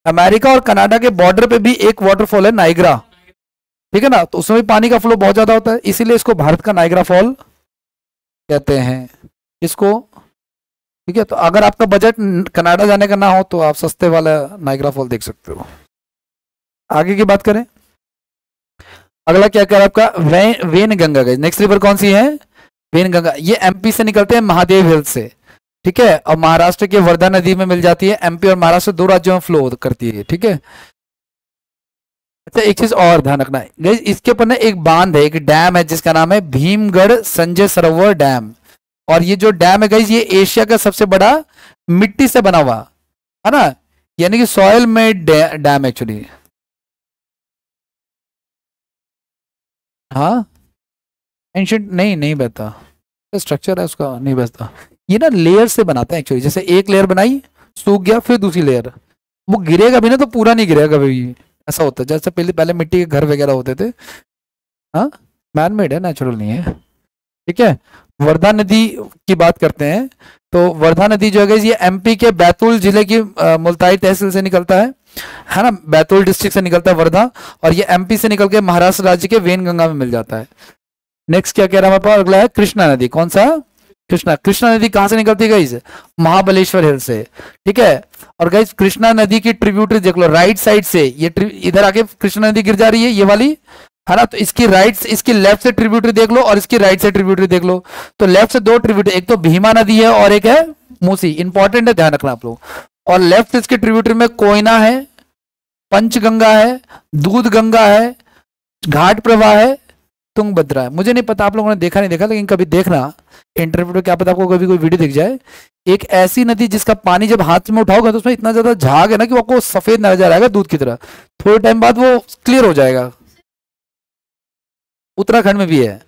अमेरिका और कनाडा के बॉर्डर पे भी एक वाटरफॉल है नाइग्रा, ठीक है ना। तो उसमें भी पानी का फ्लो बहुत ज्यादा होता है, इसीलिए इसको भारत का नाइग्रा फॉल कहते हैं इसको, ठीक है। तो अगर आपका बजट कनाडा जाने का ना हो तो आप सस्ते वाला नाइग्रा फॉल देख सकते हो। आगे की बात करें, अगला क्या कह रहा है आपका? वेनगंगा। नेक्स्ट रिवर कौन सी है? वेनगंगा। ये एमपी से निकलते हैं, महादेव हिल्स से, ठीक है, और महाराष्ट्र के वर्धा नदी में मिल जाती है। एमपी और महाराष्ट्र 2 राज्यों में फ्लो करती है, ठीक है। अच्छा, एक चीज और ध्यान रखना है, इसके ऊपर ना एक बांध है, एक डैम है, जिसका नाम है भीमगढ़ संजय सरोवर डैम। और ये जो डैम है गाइस, ये एशिया का सबसे बड़ा मिट्टी से बना हुआ है ना, यानी कि सॉइल में डैम एक्चुअली। हाँ, एंशियंट नहीं बहता, स्ट्रक्चर है उसका, नहीं बहता। ये ना लेयर से बनाते हैं एक्चुअली, जैसे एक लेयर बनाई, सूख गया, फिर दूसरी लेयर, वो गिरेगा भी ना तो पूरा नहीं गिरेगा कभी भी, ऐसा होता है। जैसे पहले मिट्टी के घर वगैरह होते थे। हाँ, मैन मेड है, नेचुरल नहीं है, ठीक है। वर्धा नदी की बात करते हैं, तो वर्धा नदी जो है ये एमपी के बैतूल जिले की मुल्ताई तहसील से निकलता है ना, बैतूल डिस्ट्रिक्ट से निकलता है वर्धा, और ये एमपी से निकल के महाराष्ट्र राज्य के वेनगंगा में मिल जाता है। नेक्स्ट क्या कह रहा है हमारे पास, अगला है कृष्णा नदी। कौन सा? कृष्णा नदी कहां से निकलती है गाइस? महाबलेश्वर हिल से, ठीक है। और गाइस कृष्णा नदी की ट्रिब्यूटरी देख लो, राइट साइड से ये इधर आके कृष्णा नदी गिर जा रही है, ये वाली है ना, तो इसकी राइट, इसकी लेफ्ट से ट्रिब्यूटरी देख लो और इसकी राइट से ट्रिब्यूटरी देख लो। तो लेफ्ट से दो ट्रिब्यूटरी, एक तो भीमा नदी है और एक है मूसी, इंपॉर्टेंट है, ध्यान रखना आप लोग। और लेफ्ट से इसकी ट्रिब्यूटरी में कोयना है, पंचगंगा है, दूध गंगा है, घाट प्रवाह है, तुंगभद्रा है। मुझे नहीं पता आप लोगों ने देखा नहीं देखा, लेकिन कभी देखना इंटरव्यू में, क्या पता आपको कभी कोई वीडियो दिख जाए, एक ऐसी नदी जिसका पानी जब हाथ में उठाओगे तो उसमें इतना ज्यादा झाग है ना कि वो आपको सफेद नजर आएगा दूध की तरह, थोड़े टाइम बाद वो क्लियर हो जाएगा। उत्तराखंड में भी है,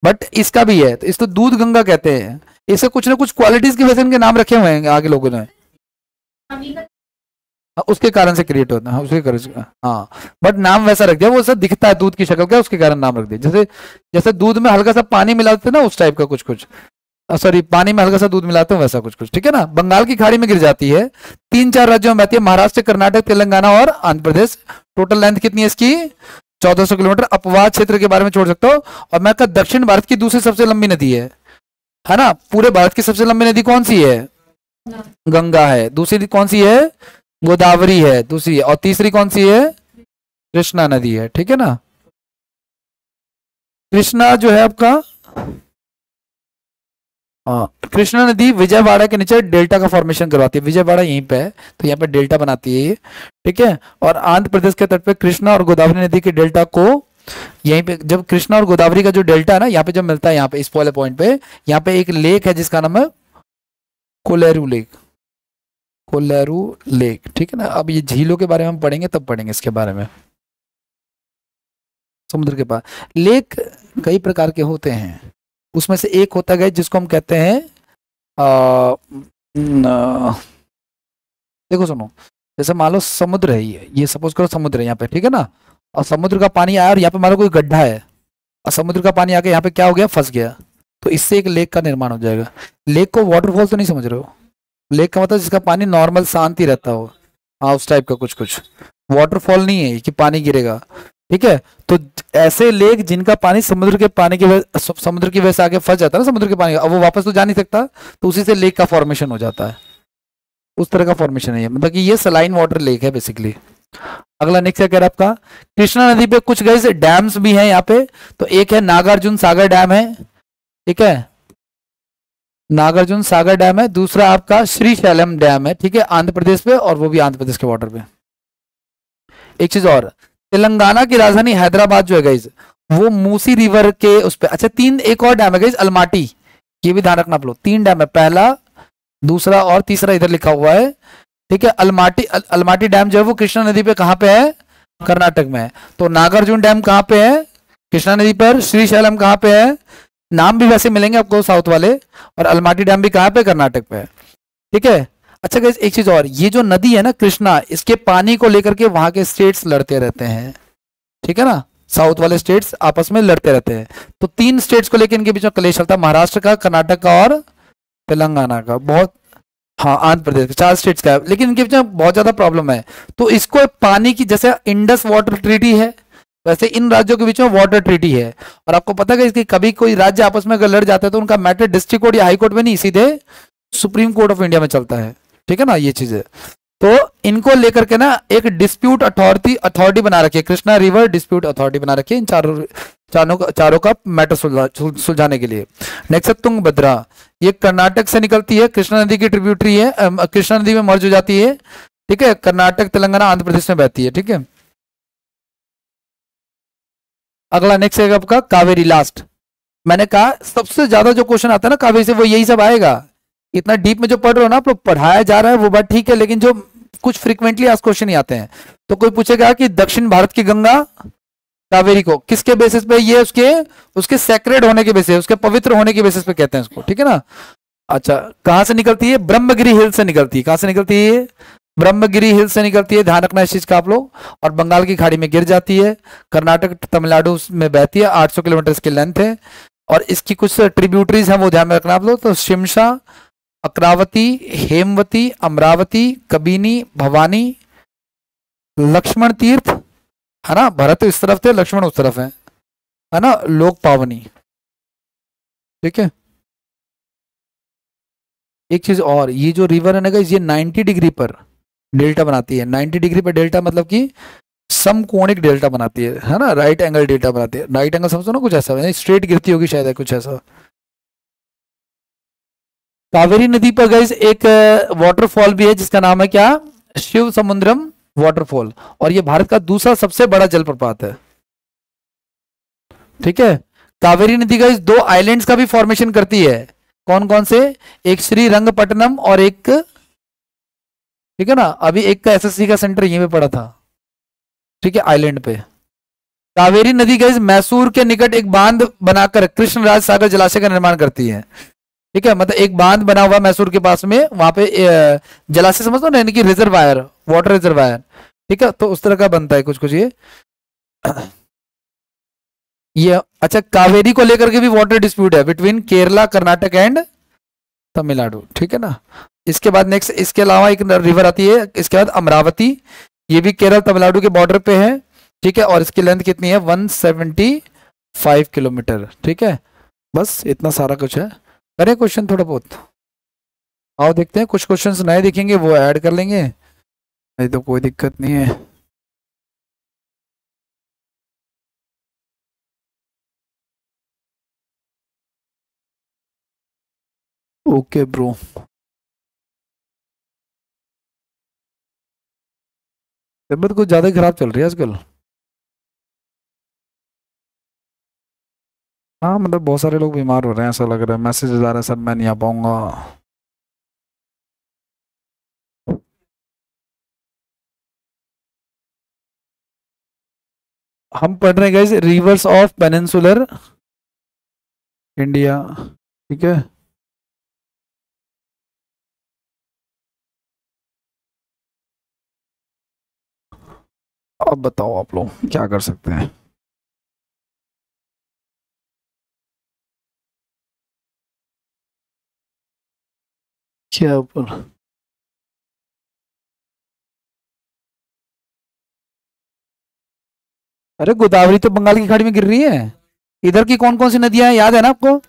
बट इसका भी है, तो इसको दूध गंगा कहते हैं। इसे कुछ ना कुछ क्वालिटीज की वजह से इनके नाम रखे हुए हैं आगे लोगों ने, उसके कारण से क्रिएट होता है, उसके कारण, हाँ, बट नाम वैसा रख दिया, वो सब दिखता है दूध की शक्ल का, उसके कारण नाम रख दिया। जैसे जैसे दूध में हल्का सा पानी मिलाते हैं ना, उस टाइप का कुछ कुछ, सॉरी पानी में हल्का सा दूध मिलाते हैं वैसा कुछ कुछ, ठीक है ना। बंगाल की खाड़ी में गिर जाती है, 3-4 राज्यों में आती है, महाराष्ट्र, कर्नाटक, तेलंगाना और आंध्र प्रदेश। टोटल लेंथ कितनी है इसकी? 1400 किलोमीटर। अपवाद क्षेत्र के बारे में छोड़ सकता हूँ। और मैं कहता दक्षिण भारत की दूसरी सबसे लंबी नदी है ना, पूरे भारत की सबसे लंबी नदी कौन सी है? गंगा है। दूसरी कौन सी है? गोदावरी है दूसरी, और तीसरी कौन सी है? कृष्णा नदी है, ठीक है ना। कृष्णा जो है आपका, कृष्णा नदी विजयवाड़ा के नीचे डेल्टा का फॉर्मेशन करवाती है। विजयवाड़ा यहीं पे है, तो यहाँ पे डेल्टा बनाती है ये, ठीक है। और आंध्र प्रदेश के तट पे कृष्णा और गोदावरी नदी के डेल्टा को यहीं पे, जब कृष्णा और गोदावरी का जो डेल्टा है ना, यहाँ पे जब मिलता है, यहाँ पे इस वाले पॉइंट पे, यहाँ पे एक लेक है जिसका नाम है कोलेरू लेक, कोलेरू लेक, ठीक है ना। अब ये झीलों के बारे में हम पढ़ेंगे, तब पढ़ेंगे इसके बारे में। समुद्र के पास लेक कई प्रकार के होते हैं, उसमें से एक होता है जिसको हम कहते हैं देखो सुनो, जैसे मान लो समुद्र है, ये सपोज करो समुद्र है यहाँ पे, ठीक है ना, और समुद्र का पानी आया और यहाँ पे मान लो कोई गड्ढा है, और समुद्र का पानी आके यहाँ पे क्या हो गया? फंस गया, तो इससे एक लेक का निर्माण हो जाएगा। लेक को वाटरफॉल तो नहीं समझ रहे हो, लेक का मतलब जिसका पानी नॉर्मल शांति रहता हो, हाँ उस टाइप का कुछ कुछ। वाटरफॉल नहीं है कि पानी गिरेगा, ठीक है। तो ऐसे लेक जिनका पानी समुद्र के पानी की वजह से आगे फंस जाता है ना, समुद्र के पानी, अब वो वापस तो जा नहीं सकता, तो उसी से लेक का फॉर्मेशन हो जाता है, उस तरह का फॉर्मेशन है ये, मतलब कि ये सलाइन वाटर लेक है बेसिकली। अगला नेक्स्ट क्या कह रहा है आपका, कृष्णा नदी पे कुछ गए डैम्स भी हैं यहाँ पे, तो एक है नागार्जुन सागर डैम है, ठीक है, नागार्जुन सागर डैम है। दूसरा आपका श्रीशैलम डैम है, ठीक है, आंध्र प्रदेश पे, और वो भी आंध्र प्रदेश के वाटर पे। एक चीज और, तेलंगाना की राजधानी हैदराबाद जो है गाइस, वो मूसी रिवर के उस पे, अच्छा एक और डैम है गाइस, अलमाटी, ये भी ध्यान रखना आप लोग। 3 डैम है, पहला, दूसरा और तीसरा इधर लिखा हुआ है, ठीक है। अलमाटी डैम जो है वो कृष्णा नदी पे कहाँ पे है? कर्नाटक में है। तो नागार्जुन डैम कहाँ पे है? कृष्णा नदी पर। श्रीशैलम कहाँ पे है? नाम भी वैसे मिलेंगे आपको साउथ वाले, और अलमाटी डैम भी कहाँ पे? कर्नाटक पे है, ठीक है। अच्छा गाइस एक चीज और, ये जो नदी है ना कृष्णा, इसके पानी को लेकर के वहां के स्टेट्स लड़ते रहते हैं, ठीक है ना, साउथ वाले स्टेट्स आपस में लड़ते रहते हैं। तो 3 स्टेट्स को लेकर इनके बीच में क्लेश चलता है, महाराष्ट्र का, कर्नाटक का और तेलंगाना का, बहुत, हाँ आंध्र प्रदेश का, 4 स्टेट्स का है, लेकिन इनके बीच में बहुत ज्यादा प्रॉब्लम है। तो इसको पानी की, जैसे इंडस वाटर ट्रीटी है, वैसे इन राज्यों के बीच में वाटर ट्रीटी है। और आपको पता है कि कभी कोई राज्य आपस में अगर लड़ जाता है तो उनका मैटर डिस्ट्रिक्ट कोर्ट या हाई कोर्ट में नहीं, सीधे सुप्रीम कोर्ट ऑफ इंडिया में चलता है, ठीक है ना, ये चीज है। तो इनको लेकर के ना एक डिस्प्यूट अथॉरिटी बना रखी है, कृष्णा रिवर डिस्प्यूट अथॉरिटी बना रखी है, इन चारों का मैटर सुलझाने के लिए। नेक्स्ट है तुंगभद्रा, ये कर्नाटक से निकलती है, कृष्णा नदी की ट्रिब्यूटरी है, कृष्णा नदी में मर्ज हो जाती है, ठीक है, कर्नाटक, तेलंगाना, आंध्र प्रदेश में बहती है, ठीक है। अगला नेक्स्ट है आपका कावेरी, लास्ट। मैंने कहा सबसे ज्यादा जो क्वेश्चन आता है ना कावेरी से, वो यही सब आएगा। इतना डीप में जो पढ़ रहे हो ना आप लोग, पढ़ाया जा रहा है वो बात ठीक है, लेकिन जो कुछ फ्रीक्वेंटली आज क्वेश्चन ही आते हैं, तो कोई पूछेगा कि दक्षिण भारत की गंगा कावेरी को किसके बेसिस पे? ये उसके सेक्रेड होने के बेसिस, उसके पवित्र होने के बेसिस पे कहते हैं उसको, ठीक है ना। अच्छा, कहां से निकलती है? ब्रह्मगिरी हिल से निकलती है। कहां से निकलती है? ब्रह्मगिरी हिल से निकलती है, ध्यान रखना इस चीज का आप लोग। और बंगाल की खाड़ी में गिर जाती है, कर्नाटक, तमिलनाडु में बहती है, 800 किलोमीटर इसकी लेंथ है। और इसकी कुछ ट्रिब्यूटरीज हैं, वो ध्यान में रखना आप लोग। तो शिमशा, अक्रावती, हेमवती, अमरावती, कबिनी, भवानी, लक्ष्मण तीर्थ, है ना, भरत इस तरफ थे, लक्ष्मण उस तरफ है ना, लोक पावनी। ठीक है। एक चीज और, ये जो रिवर है ना गाइस, ये 90 डिग्री पर डेल्टा बनाती है। 90 डिग्री पर डेल्टा मतलब कि समकोणिक डेल्टा बनाती है ना, राइट एंगल डेल्टा बनाती है। राइट एंगल समझो ना, कुछ ऐसा स्ट्रेट गिरती होगी शायद, है कुछ ऐसा। कावेरी नदी पर गाइस एक वाटरफॉल भी है जिसका नाम है क्या, शिव समुद्रम वाटरफॉल, और ये भारत का दूसरा सबसे बड़ा जलप्रपात है। ठीक है। कावेरी नदी गाइस दो आइलैंड्स का भी फॉर्मेशन करती है। कौन कौन से, एक श्रीरंगपट्टनम और एक, ठीक है ना, अभी एक का एसएससी का सेंटर यहीं पे पड़ा था। ठीक है, आइलैंड पे। कावेरी नदी गाइस मैसूर के निकट एक बांध बनाकर कृष्णराज सागर जलाशय का निर्माण करती है। ठीक है, मतलब एक बांध बना हुआ मैसूर के पास में, वहां पे जलाशय समझ लो ना, यानी कि रिजर्वायर, वाटर रिजर्वायर। ठीक है, तो उस तरह का बनता है कुछ कुछ ये अच्छा, कावेरी को लेकर के भी वाटर डिस्प्यूट है बिटवीन केरला, कर्नाटक एंड तमिलनाडु। ठीक है ना। इसके बाद नेक्स्ट, इसके अलावा एक रिवर आती है, इसके बाद अमरावती, ये भी केरल तमिलनाडु के बॉर्डर पे है। ठीक है, और इसकी लेंथ कितनी है, 175 किलोमीटर। ठीक है, बस इतना सारा कुछ है। करें क्वेश्चन थोड़ा बहुत, आओ देखते हैं, कुछ क्वेश्चंस नए दिखेंगे वो ऐड कर लेंगे, नहीं तो कोई दिक्कत नहीं है। Okay bro. तबीयत कुछ ज्यादा ही खराब चल रही है आजकल। हाँ, मतलब बहुत सारे लोग बीमार हो रहे हैं, ऐसा लग रहा है, मैसेज आ रहा है सर मैं नहीं आ पाऊंगा। हम पढ़ रहे हैं guys reverse of peninsular India. ठीक है। अब बताओ आप लोग क्या कर सकते हैं। क्या ऊपर, अरे गोदावरी तो बंगाल की खाड़ी में गिर रही है। इधर की कौन कौन सी नदियां हैं याद है ना आपको,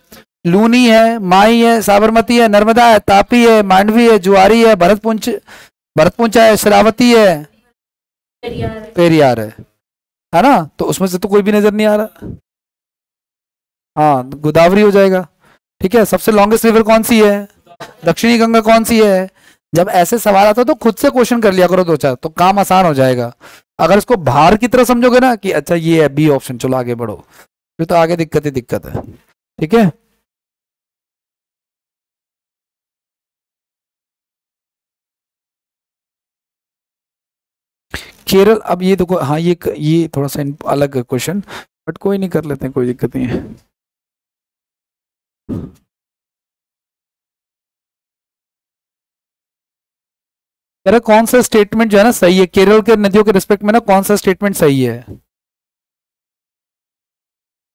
लूनी है, माई है, साबरमती है, नर्मदा है, तापी है, मांडवी है, जुआरी है, भरतपुंछ है, शरावती है, पेरियार है ना, तो उसमें से तो कोई भी नजर नहीं आ रहा। हाँ, गोदावरी हो जाएगा। ठीक है, सबसे लॉन्गेस्ट रिवर कौन सी है, दक्षिणी गंगा कौन सी है। जब ऐसे सवाल आता है तो खुद से क्वेश्चन कर लिया करो दो चार, तो काम आसान हो जाएगा। अगर इसको बाहर की तरह समझोगे ना कि अच्छा ये है बी ऑप्शन, चलो आगे बढ़ो, फिर तो आगे दिक्कत ही दिक्कत है। ठीक है। केरल, अब ये देखो, हाँ ये थोड़ा सा अलग क्वेश्चन, बट कोई नहीं, कर लेते हैं, कोई दिक्कत नहीं है। मेरा कौन सा स्टेटमेंट जो है ना सही है, केरल के नदियों के रिस्पेक्ट में ना, कौन सा स्टेटमेंट सही है।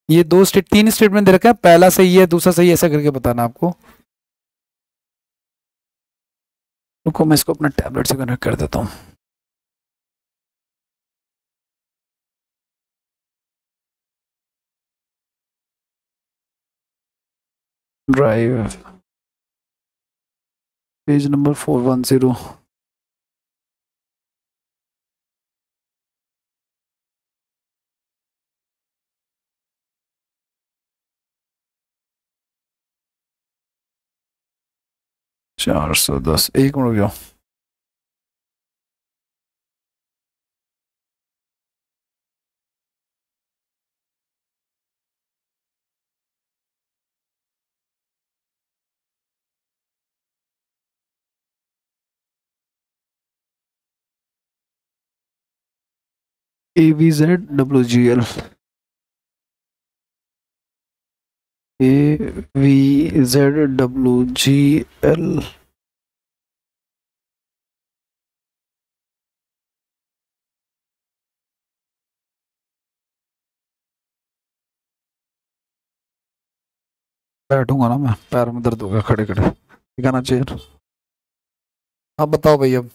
ये तीन स्टेटमेंट दे रखा है, पहला सही है, दूसरा सही है, ऐसा करके बताना आपको। रुको मैं इसको अपना टैबलेट से कनेक्ट कर देता हूँ। Drive, page number 410। 410, एक मिनट रुक जाओ। AVZWGL, AVZWGL, बैठूंगा ना मैं, पैर में दर्द होगा खड़े खड़े। दिखाना चाहिए। आप बताओ भाई अब।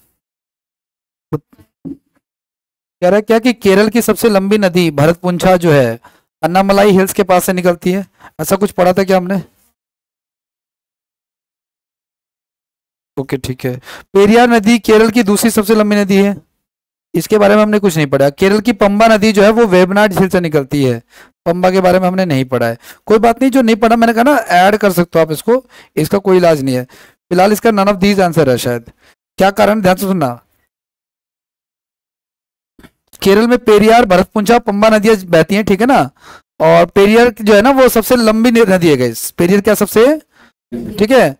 कह रहा है क्या कि केरल की सबसे लंबी नदी भरतपुंछा जो है अन्नामलाई हिल्स के पास से निकलती है। ऐसा कुछ पढ़ा था क्या हमने? ओके ठीक है। पेरियार नदी केरल की दूसरी सबसे लंबी नदी है। इसके बारे में हमने कुछ नहीं पढ़ा। केरल की पंबा नदी जो है वो वेबनाड झील से निकलती है। पंबा के बारे में हमने नहीं पढ़ा है। कोई बात नहीं, जो नहीं पढ़ा मैंने कहा ना ऐड कर सकते हो आप इसको, इसका कोई इलाज नहीं है फिलहाल। इसका नन ऑफ दीज आंसर है शायद। क्या कारण, ध्यान से सुनना। केरल में पेरियार भरतपुंछा पंबा नदियां बहती हैं, ठीक है ना। और पेरियार जो है ना वो सबसे लंबी नदी है गाइस। पेरियार क्या सबसे, ठीक है।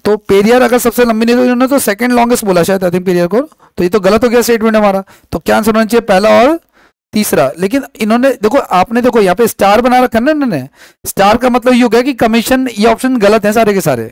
तो पेरियार अगर सबसे लंबी नदी, इन्होंने तो सेकंड लॉन्गेस्ट बोला शायद आई थिंक पेरियार को। तो ये तो गलत हो गया स्टेटमेंट हमारा। तो क्या आंसर होना चाहिए, पहला और तीसरा। लेकिन इन्होंने देखो, आपने देखो यहाँ पे स्टार बना रखा है ना इन्होंने। स्टार का मतलब ये हो गया कि कमीशन, ये ऑप्शन गलत है सारे के सारे,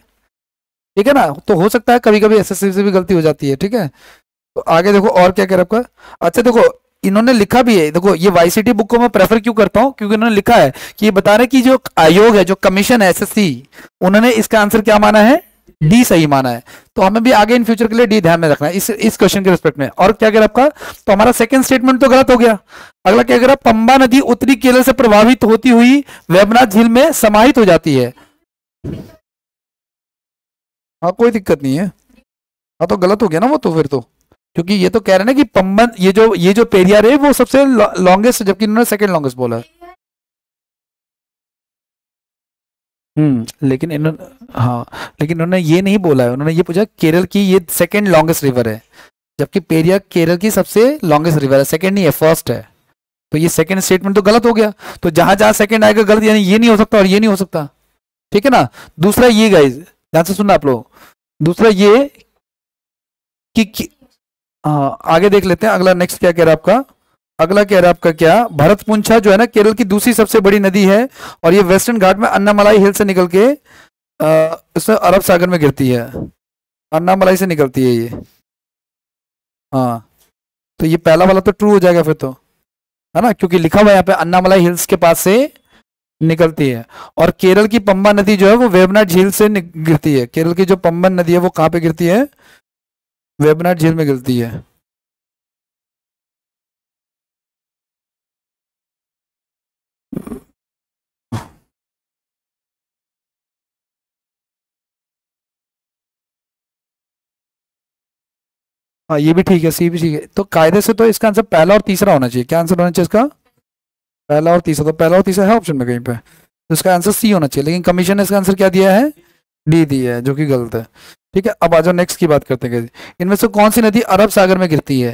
ठीक है ना। तो हो सकता है कभी कभी एसएससी से भी गलती हो जाती है, ठीक है। तो आगे देखो और क्या कह रहा है आपका। अच्छा देखो इन्होंने लिखा भी है, देखो ये वाईसीटी बुक को मैं प्रेफर क्यों करता हूं, क्योंकि इन्होंने लिखा है कि ये बता रहे कि जो आयोग है, जो कमीशन है एसएससी, उन्होंने इसका आंसर क्या माना है, डी सही माना है। तो हमें भी आगे इन फ्यूचर के लिए डी ध्यान में रखना है इस क्वेश्चन के रिस्पेक्ट में। और क्या कह रहा है आपका, तो हमारा सेकंड स्टेटमेंट तो गलत हो गया। अगला क्या कह रहा है, पंबा नदी उत्तरी केरल से प्रभावित होती हुई वेबनाथ झील में समाहित हो जाती है। हाँ कोई दिक्कत नहीं है। हाँ तो गलत हो गया ना वो तो फिर तो, क्योंकि ये तो कह रहे हैं ना कि पंबन, ये जो पेरियार है वो सबसे लॉन्गेस्ट, जबकि इन्होंने सेकंड लॉन्गेस्ट बोला है। लेकिन इन्होंने, हाँ लेकिन उन्होंने ये नहीं बोला है, उन्होंने ये पूछा केरल की ये सेकंड लॉन्गेस्ट रिवर है, जबकि पेरियार केरल की सबसे लॉन्गेस्ट रिवर है, सेकंड नहीं है फर्स्ट है। तो ये सेकंड स्टेटमेंट तो गलत हो गया। तो जहां जहां सेकंड आएगा गलत, यानी ये नहीं हो सकता और ये नहीं हो सकता, ठीक है ना। दूसरा ये गाइज ध्यान से सुनना आप लोग, दूसरा ये कि हाँ आगे देख लेते हैं अगला, नेक्स्ट क्या कह रहा है आपका। अगला कह रहा है आपका क्या, भरतपुंछा जो है ना केरल की दूसरी सबसे बड़ी नदी है और ये वेस्टर्न घाट में अन्नामलाई हिल से निकल के इससे अरब सागर में गिरती है। अन्नामलाई से निकलती है ये। हाँ तो ये पहला वाला तो ट्रू हो जाएगा फिर तो, है ना, क्योंकि लिखा हुआ है यहाँ पे अन्नामलाई हिल्स के पास से निकलती है। और केरल की पंबा नदी जो है वो वेबनाड झील से गिरती है। केरल की जो पंबन नदी है वो कहाँ पे गिरती है, वेबनाड झील में गिरती है। हाँ ये भी ठीक है, सी भी ठीक है। तो कायदे से तो इसका आंसर पहला और तीसरा होना चाहिए। क्या आंसर होना चाहिए इसका, पहला और तीसरा। तो पहला और तीसरा है ऑप्शन में कहीं पे, तो इसका आंसर सी होना चाहिए। लेकिन कमीशन ने इसका आंसर क्या दिया है, डी दिया है, जो कि गलत है। ठीक है अब आ जाओ नेक्स्ट की बात करते हैं। इनमें से कौन सी नदी अरब सागर में गिरती है,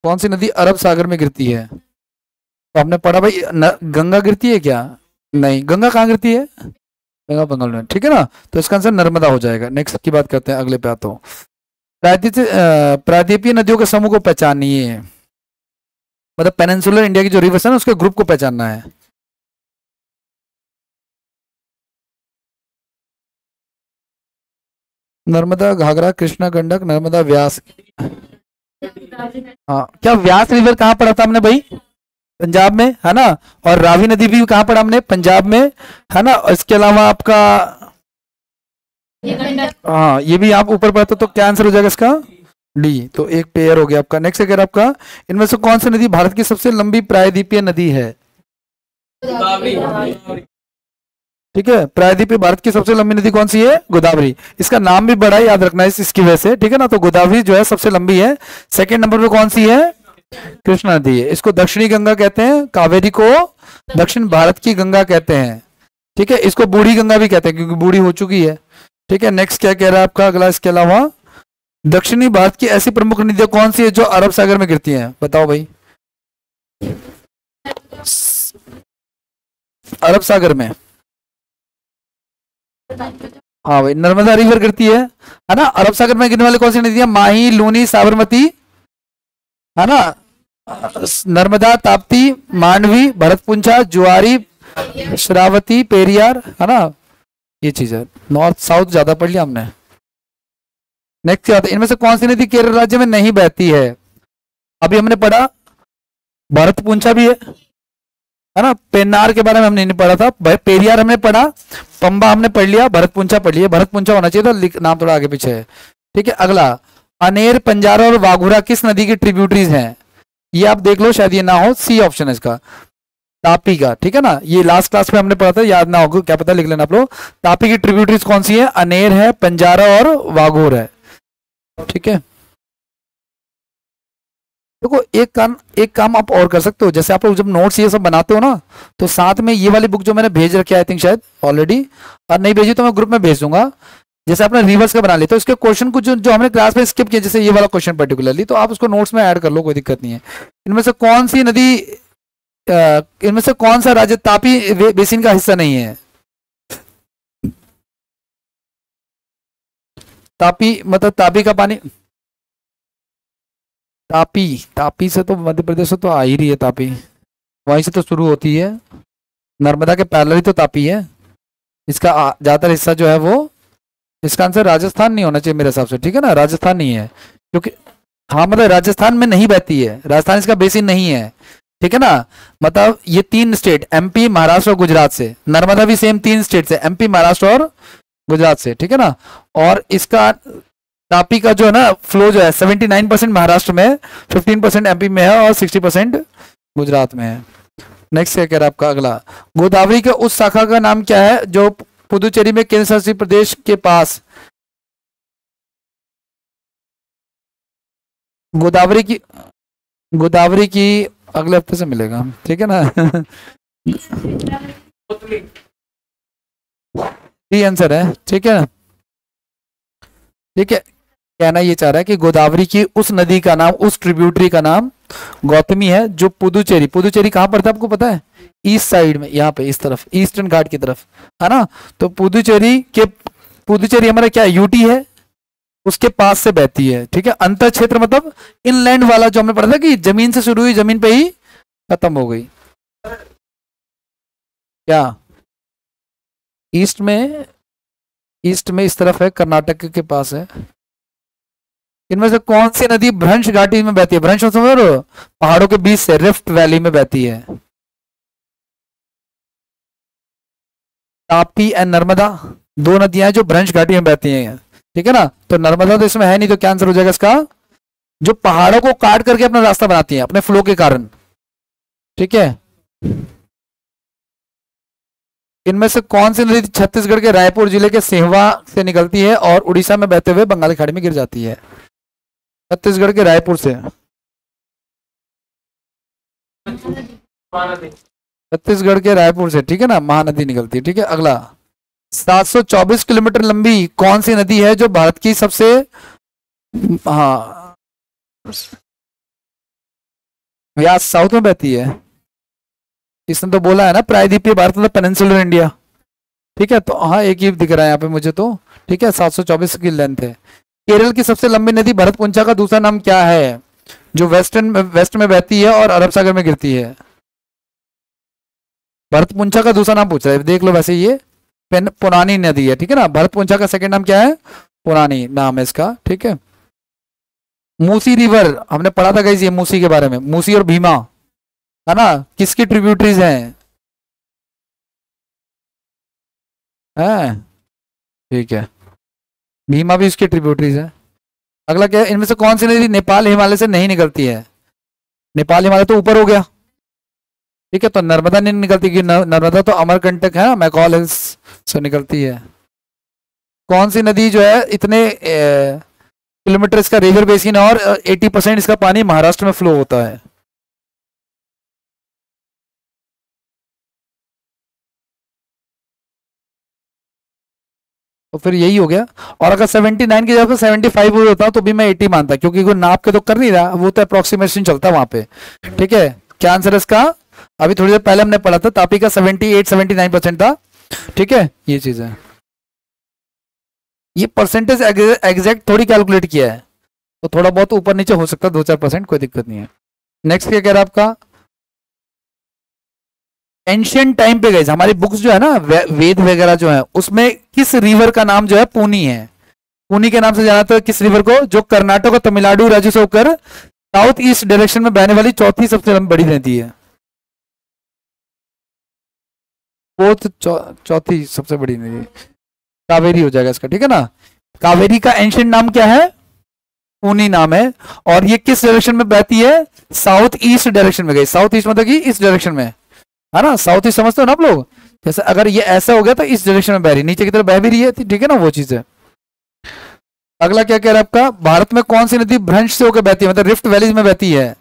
कौन सी नदी अरब सागर में गिरती है। तो हमने पढ़ा भाई गंगा गिरती है क्या, नहीं, गंगा कहाँ गिरती है, गंगा बंगाल में, ठीक है ना। तो इसका आंसर नर्मदा हो जाएगा। नेक्स्ट की बात करते हैं, अगले पे आता हूँ। प्रायद्वीपीय नदियों के समूह को पहचानिए, मतलब पेनिनसुलर इंडिया की जो रिवर्स है ना उसके ग्रुप को पहचानना है। नर्मदा, घाघरा, कृष्णा, गंडक, नर्मदा, व्यास। हाँ क्या व्यास रिवर कहाँ पड़ा था हमने भाई, पंजाब में, है ना। और रावी नदी भी कहाँ पड़ा हमने, पंजाब में, है ना। और इसके अलावा आपका हाँ ये भी आप ऊपर पड़ता, तो क्या आंसर हो जाएगा इसका, डी। तो एक पेयर हो गया आपका। नेक्स्ट अगर आपका, इनमें से कौन सी नदी भारत की सबसे लंबी प्रायद्वीपीय नदी है, ठीक है। प्रायद्वीपीय भारत की सबसे लंबी नदी कौन सी है, गोदावरी। इसका नाम भी बड़ा है, याद रखना है इसकी वजह से, ठीक है ना। तो गोदावरी जो है सबसे लंबी है। सेकंड नंबर पे कौन सी है, कृष्णा नदी है। इसको दक्षिणी गंगा कहते हैं, कावेरी को दक्षिण भारत की गंगा कहते हैं, ठीक है। इसको बूढ़ी गंगा भी कहते हैं क्योंकि बूढ़ी हो चुकी है, ठीक है। नेक्स्ट क्या कह रहा है आपका अगला, इसके अलावा दक्षिणी भारत की ऐसी प्रमुख नदियां कौन सी है जो अरब सागर में गिरती हैं, बताओ भाई। अरब सागर में, हाँ भाई नर्मदा रिवर गिरती है ना। अरब सागर में गिरने वाली कौन सी नदियां, माही, लूनी, साबरमती, है ना। नर्मदा, ताप्ती, मांडवी, भरतपुंछा, जुआरी, श्रावती, पेरियार, है ना। ये चीज है, नॉर्थ साउथ ज्यादा पढ़ लिया हमने। नेक्स्ट क्या आता है, इनमें से कौन सी नदी केरल राज्य में नहीं बहती है। अभी हमने पढ़ा भरतपुंछा भी है, है ना। पेन्नार के बारे में हमने नहीं पढ़ा था, पेरियार हमने पढ़ा, पंबा हमने पढ़ लिया, भरतपुंछा पढ़ लिया, भरतपुंछा होना चाहिए था, नाम थोड़ा आगे पीछे है। ठीक है, अगला अनेर, पंजारा और वाघुरा किस नदी की ट्रिब्यूटरीज हैं? ये आप देख लो, शायद ये ना हो, सी ऑप्शन है इसका, तापी का। ठीक है ना, ये लास्ट क्लास में हमने पढ़ा था, याद ना होगा क्या पता, लिख लेना आप लोग। तापी की ट्रिब्यूटरीज कौन सी है? अनेर है, पंजारा और वाघोर है। ठीक है, देखो एक काम आप और कर सकते हो, जैसे आप लोग जब नोट्स ये सब बनाते हो ना, तो साथ में ये वाली बुक जो मैंने भेज रखी है, आई थिंक शायद ऑलरेडी, और नहीं भेजी तो मैं ग्रुप में भेज दूंगा। जैसे आपने रिवर्स का बना लिया तो इसके क्वेश्चन कुछ जो हमने क्लास में स्किप किया, जैसे ये वाला क्वेश्चन पर्टिकुलरली, तो आप उसको नोट्स में ऐड कर लो, कोई दिक्कत नहीं है। इनमें से कौन सी नदी, इनमें से कौन सा राज्य तापी बेसिन का हिस्सा नहीं है? तापी मतलब तापी का पानी, तापी से तो मध्य प्रदेश से तो आ ही रही है तापी, वहीं से तो शुरू होती है, नर्मदा के पैरेलल ही तो तापी है। इसका ज्यादातर हिस्सा जो है वो, इसका आंसर राजस्थान नहीं होना चाहिए मेरे हिसाब से। ठीक है ना, राजस्थान नहीं है, क्योंकि हाँ मतलब राजस्थान में नहीं बहती है, राजस्थान इसका बेसिन नहीं है। ठीक है ना, मतलब ये 3 स्टेट, एमपी, महाराष्ट्र और गुजरात से, नर्मदा भी सेम 3 स्टेट से, एमपी, महाराष्ट्र और गुजरात से। ठीक है ना, और इसका तापी का जो है ना फ्लो जो है 79% महाराष्ट्र में, 15% एमपी में है और 60% गुजरात में है। नेक्स्ट क्या कह रहा है आपका अगला, गोदावरी के उस शाखा का नाम क्या है जो पुदुचेरी में केंद्र शासित प्रदेश के पास? गोदावरी की अगले हफ्ते से मिलेगा, ठीक है ना। ये आंसर है, ठीक है। ठीक है, कहना ये चाह रहा है कि गोदावरी की उस नदी का नाम, उस ट्रिब्यूटरी का नाम गौतमी है, जो पुदुचेरी कहां पड़ता है आपको पता है? ईस्ट साइड में, यहाँ पे इस तरफ, ईस्टर्न घाट की तरफ, है ना। तो पुदुचेरी हमारा क्या यूटी है, उसके पास से बहती है। ठीक है, अंतर क्षेत्र मतलब इनलैंड वाला, जो हमने पढ़ा था कि जमीन से शुरू हुई, जमीन पे ही खत्म हो गई। क्या ईस्ट में इस तरफ है, कर्नाटक के पास है। इनमें से कौन सी नदी भ्रंश घाटी में बहती है? भ्रंश समझ रहे हो, पहाड़ों के बीच से रिफ्ट वैली में बहती है। तापी एंड नर्मदा, 2 नदियां हैं जो भ्रंश घाटी में बहती हैं। ठीक है ना, तो नर्मदा तो इसमें है नहीं, तो क्या आंसर हो जाएगा इसका? जो पहाड़ों को काट करके अपना रास्ता बनाती है अपने फ्लो के कारण। ठीक है, इनमें से कौन सी नदी छत्तीसगढ़ के रायपुर जिले के सिहवा से निकलती है और उड़ीसा में बहते हुए बंगाल की खाड़ी में गिर जाती है? छत्तीसगढ़ के रायपुर से, छत्तीसगढ़ के रायपुर से, ठीक है ना, महानदी निकलती है। ठीक है, अगला 724 किलोमीटर लंबी कौन सी नदी है जो भारत की सबसे, हाँ, व्यास साउथ में बहती है? इसने तो बोला है ना प्रायद्वीपीय भारत मतलब पेनिनसुलर इंडिया। ठीक है, तो हाँ एक ही दिख रहा है यहाँ पे मुझे तो। ठीक है, 724 की लेंथ है। केरल की सबसे लंबी नदी भरतपुंछा का दूसरा नाम क्या है, जो वेस्ट में बहती है और अरब सागर में गिरती है? भरतपुंछा का दूसरा नाम पूछ रहा है, देख लो। वैसे ये पुरानी नदी है, ठीक है ना। भरतपुंछा का सेकंड नाम क्या है? पुरानी नाम है इसका। ठीक है, मूसी रिवर हमने पढ़ा था गाइस, ये मूसी के बारे में, मूसी और भीमा, है ना, किसकी ट्रिब्यूटरीज हैं? है, ठीक है, भीमा भी उसकी ट्रिब्यूटरीज है। अगला क्या है, इनमें से कौन सी नदी नेपाल हिमालय से नहीं निकलती है? नेपाल हिमालय तो ऊपर हो गया। ठीक है, तो नर्मदा नहीं निकलती, कि नर्मदा तो अमरकंटक है, मैकॉल हिल्स से निकलती है। कौन सी नदी जो है इतने किलोमीटर इसका रिवर बेसिन है और 80% इसका पानी महाराष्ट्र में फ्लो होता है? तो फिर यही हो गया। और अगर 79 की जगह 75 हो होता तो भी मैं 80 मानता, क्योंकि कोई नाप के तो कर नहीं रहा, वो तो अप्रोक्सीमेशन चलता है वहां पे। ठीक है, क्या आंसर है इसका? अभी थोड़ी देर पहले हमने पढ़ा था, तापी का 78-79% था। ठीक है, ये चीज है। ये परसेंटेज एग्जैक्ट थोड़ी कैलकुलेट किया है, तो थोड़ा बहुत ऊपर नीचे हो सकता है, 2-4%, कोई दिक्कत नहीं है। नेक्स्ट क्या कह रहा है आपका, एंशियंट टाइम पे गए हमारी बुक्स जो है ना, वेद वगैरह जो है, उसमें किस रिवर का नाम जो है पूनी है? पूनी के नाम से जाना था किस रिवर को, जो कर्नाटक और तमिलनाडु राज्य से होकर साउथ ईस्ट डायरेक्शन में बहने वाली चौथी सबसे बड़ी नदी है? फोर्थ, चौथी सबसे बड़ी नदी कावेरी हो जाएगा इसका, ठीक है ना। कावेरी का एंशिएंट नाम क्या है? पूनी नाम है। और ये किस डायरेक्शन में बहती है? साउथ ईस्ट डायरेक्शन में गई। साउथ ईस्ट मतलब कि इस डायरेक्शन में, है ना। साउथ ईस्ट समझते हो ना आप लोग? जैसे अगर ये ऐसा हो गया तो इस डायरेक्शन में बह रही, नीचे की तरफ बह भी रही है, ठीक है ना, वो चीज है। अगला क्या कह रहा है आपका, भारत में कौन सी नदी भ्रंश से होकर बहती है, मतलब रिफ्ट वैली में बहती है?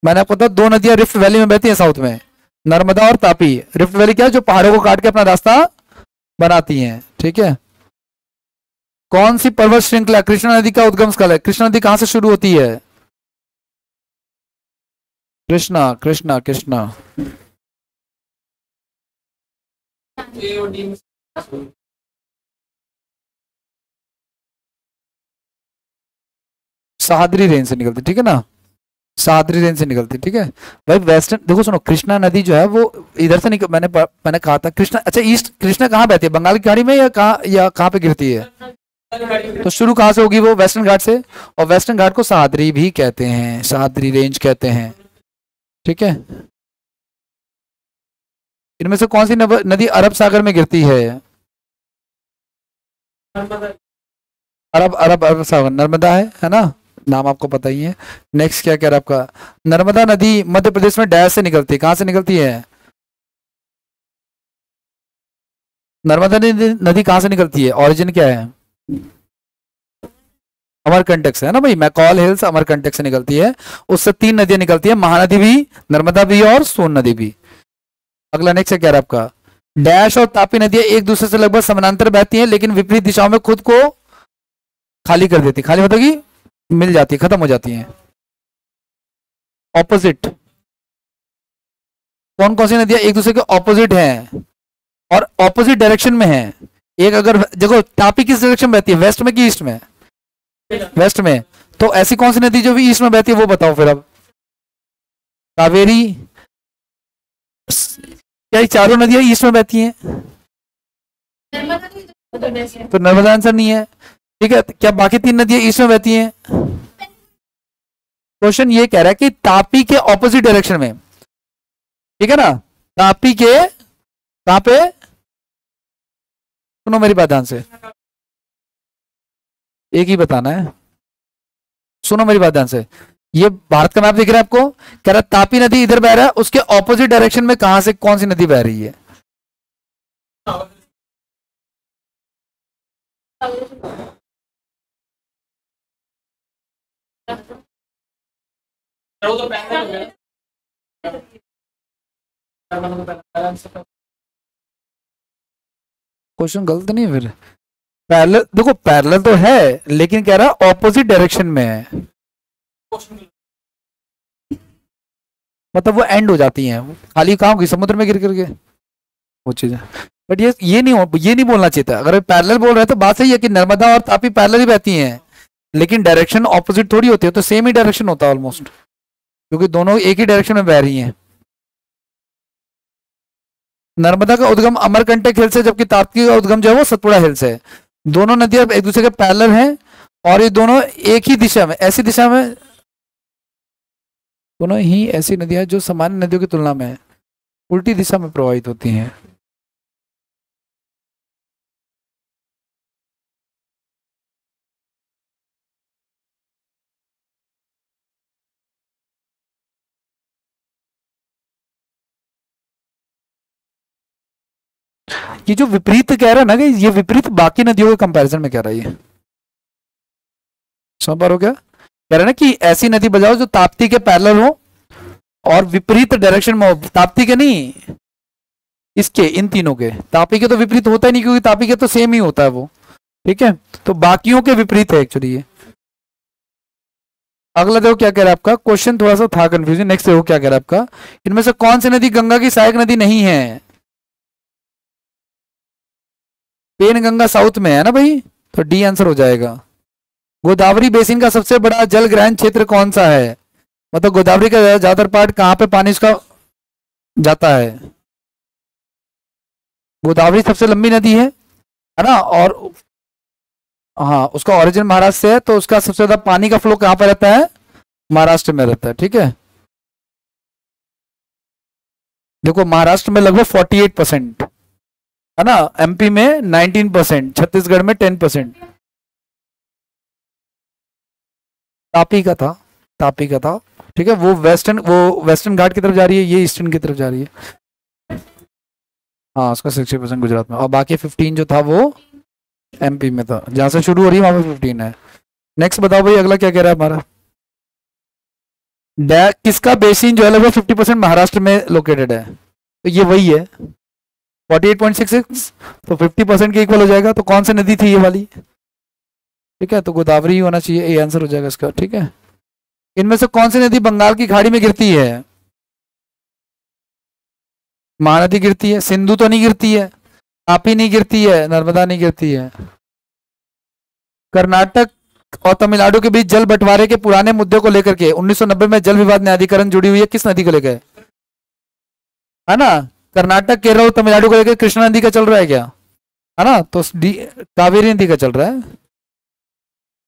मैंने आपको बताया 2 नदियां रिफ्ट वैली में बहती है साउथ में, नर्मदा और तापी। रिफ्ट वैली क्या है? जो पहाड़ों को काट के अपना रास्ता बनाती हैं, ठीक है। कौन सी पर्वत श्रृंखला कृष्णा नदी का उद्गम स्थल है? कृष्णा नदी कहां से शुरू होती है? कृष्णा कृष्णा कृष्णा सहाद्री रेंज से निकलती, ठीक है ना, सहाद्री रेंज से निकलती, ठीक है भाई। वेस्टर्न देखो, सुनो, कृष्णा नदी जो है वो इधर से निकल, मैंने कहा था कृष्णा, अच्छा ईस्ट, कृष्णा कहाँ बहती है? बंगाल की खाड़ी में या कहाँ पे गिरती है? तो शुरू कहाँ से होगी वो? वेस्टर्न घाट से। और वेस्टर्न घाट को सहाद्री भी कहते हैं, सहाद्री रेंज कहते हैं, ठीक है। इनमें से कौन सी नदी अरब सागर में गिरती है? अरब अरब अरब सागर, नर्मदा है ना, नाम आपको पता ही है। नेक्स्ट क्या कह रहा है आपका, नर्मदा नदी मध्य प्रदेश में डैश से निकलती है, कहां से निकलती है? नर्मदा नदी कहां से निकलती है? ओरिजिन क्या है? अमरकंटक से, है ना भाई, मैकॉल हिल्स अमरकंटक से निकलती है। उससे 3 नदियां निकलती है, महानदी भी, नर्मदा भी और सोन नदी भी। अगला नेक्स्ट क्या कह रहा है आपका, डैश और तापी नदियां एक दूसरे से लगभग समानांतर बहती हैं लेकिन विपरीत दिशाओं में खुद को खाली कर देती, खाली मतलब कि मिल जाती है, खत्म हो जाती है, ऑपोजिट। कौन कौन सी नदियां एक दूसरे के ऑपोजिट हैं और ऑपोजिट डायरेक्शन में हैं? एक, अगर देखो तापी किस डायरेक्शन में बहती है, वेस्ट में कि ईस्ट में? वेस्ट में। तो ऐसी कौन सी नदी जो भी ईस्ट में बहती है वो बताओ फिर अब। कावेरी, क्या ये चारों नदियां ईस्ट में बहती हैं? तो नर्मदा आंसर नहीं है, ठीक है। क्या बाकी 3 नदियां ईस्ट में बहती हैं? क्वेश्चन ये कह रहा है कि तापी के ऑपोजिट डायरेक्शन में, ठीक है ना, तापी के कहां पे? सुनो मेरी बात ध्यान से, एक ही बताना है, सुनो मेरी बात ध्यान से। ये भारत का मैप दिख रहा है आपको, कह रहा है तापी नदी इधर बह रहा है, उसके ऑपोजिट डायरेक्शन में कहां से कौन सी नदी बह रही है? क्वेश्चन गलत नहीं है फिर? पैरेलल, देखो पैरेलल तो है लेकिन कह रहा है ऑपोजिट डायरेक्शन में है, मतलब वो एंड हो जाती हैं, खाली कहाँ होगी? समुद्र में गिर करके, वो चीज है। बट ये नहीं बोलना चाहिए था। अगर पैरेलल बोल रहे हैं तो बात सही है कि नर्मदा और तापी पैरेलल ही बहती हैं लेकिन डायरेक्शन ऑपोजिट थोड़ी होती है, तो सेम ही डायरेक्शन होता है ऑलमोस्ट, क्योंकि दोनों एक ही डायरेक्शन में बह रही हैं। नर्मदा का उद्गम अमरकंटक हिल से, जबकि ताप्ती का उद्गम जो है वो सतपुड़ा हिल से। दोनों नदियां एक दूसरे के पैरेलल हैं और ये दोनों एक ही दिशा में, ऐसी दिशा में, दोनों ही ऐसी नदियां जो सामान्य नदियों की तुलना में उल्टी दिशा में प्रवाहित होती हैं। ये जो विपरीत कह रहा है ना कि ये विपरीत बाकी नदियों के कंपैरिजन में कह रहा है, ये समझ पा रहे हो क्या? कह रहा है ना कि ऐसी नदी बजाओ जो ताप्ती के पैरेलल हो और विपरीत डायरेक्शन में हो, ताप्ती के नहीं, इसके, इन तीनों के। तापी के तो विपरीत होता ही नहीं क्योंकि तापी के तो सेम ही होता है वो, ठीक है। तो बाकियों के विपरीत है एक्चुअली ये। अगला देखो क्या कह रहा है आपका, क्वेश्चन थोड़ा सा था कंफ्यूजन। नेक्स्ट देखो क्या कह रहा है आपका, इनमें से कौन सी नदी गंगा की सहायक नदी नहीं है? पेन गंगा साउथ में है ना भाई, तो डी आंसर हो जाएगा। गोदावरी बेसिन का सबसे बड़ा जल ग्रहण क्षेत्र कौन सा है? मतलब गोदावरी का ज्यादातर पार्ट कहाँ पे पानी उसका जाता है? गोदावरी सबसे लंबी नदी है ना, और हाँ उसका ओरिजिन महाराष्ट्र से है, तो उसका सबसे ज्यादा पानी का फ्लो कहाँ पर रहता है? महाराष्ट्र में रहता है, ठीक है। देखो महाराष्ट्र में लगभग 48% है ना, एमपी में 19%, छत्तीसगढ़ में 10%। तापी का था, तापी का था, ठीक है। वो वेस्टर्न घाट की तरफ जा रही है, ये ईस्टर्न की तरफ जा रही है। हाँ उसका 60% गुजरात में, और बाकी 15 जो था वो एमपी में था, जहां से शुरू हो रही है वहां पे 15 है। नेक्स्ट बताओ भाई, अगला क्या कह रहा है हमारा। किसका बेसिन जो है लगभग 50% महाराष्ट्र में लोकेटेड है, तो ये वही है 48.66, तो 50% के इक्वल हो जाएगा। तो कौन सी नदी थी ये वाली, ठीक है, तो गोदावरी होना चाहिए, ये आंसर हो जाएगा इसका, ठीक है। इनमें से कौन सी नदी बंगाल की खाड़ी में गिरती है। महानदी गिरती है, सिंधु तो नहीं गिरती है, तापी नहीं गिरती है, नर्मदा नहीं गिरती है। कर्नाटक और तमिलनाडु के बीच जल बंटवारे के पुराने मुद्दे को लेकर के 1990 में जल विवाद न्यायाधिकरण जुड़ी हुई है, किस नदी को लेकर है ना। कर्नाटक, केरल, तमिलनाडु को लेकर कृष्णा नदी का चल रहा है क्या, है ना, तो कावेरी नदी का चल रहा है,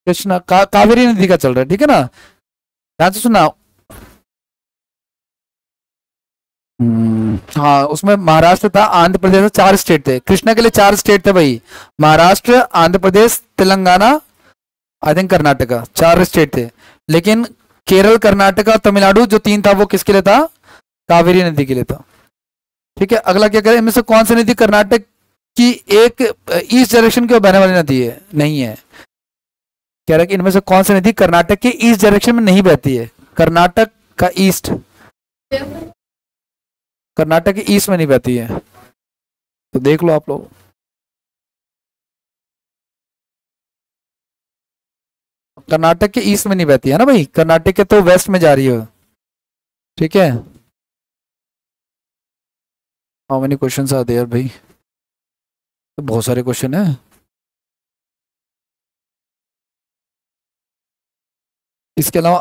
कृष्णा कावेरी नदी का चल रहा है, ठीक है ना। ध्यान से सुना। हाँ उसमें महाराष्ट्र था, आंध्र प्रदेश, 4 स्टेट थे, कृष्णा के लिए 4 स्टेट थे भाई, Maharashtra, Andhra Pradesh, Telangana, I think Karnataka, 4 state थे। लेकिन केरल, कर्नाटका, तमिलनाडु जो 3 था वो किसके लिए था, कावेरी नदी के लिए था, ठीक है। अगला क्या करें, इनमें से कौन सी नदी कर्नाटक की एक ईस्ट डायरेक्शन की ओर बहने वाली नदी है, नहीं है। कह रहा है कि इनमें से कौन सी नदी कर्नाटक के ईस्ट डायरेक्शन में नहीं बहती है, कर्नाटक का ईस्ट, कर्नाटक के ईस्ट में नहीं बहती है, तो देख लो आप लोग। कर्नाटक के ईस्ट में नहीं बहती है ना भाई, कर्नाटक के तो वेस्ट में जा रही है, ठीक है। How many questions are there भाई, तो बहुत सारे क्वेश्चन है। इसके अलावा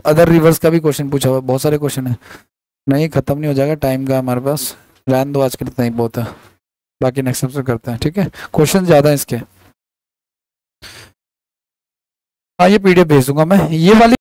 अदर रिवर्स का भी क्वेश्चन पूछा हुआ है, बहुत सारे क्वेश्चन है। नहीं खत्म नहीं हो जाएगा टाइम का हमारे पास, रहने दो आज के लिए इतना ही बहुत है, बाकी नेक्स्ट एपिसोड करते हैं, ठीक है। क्वेश्चन ज्यादा है इसके। हाँ ये पीडीएफ भेज दूंगा मैं, ये वाली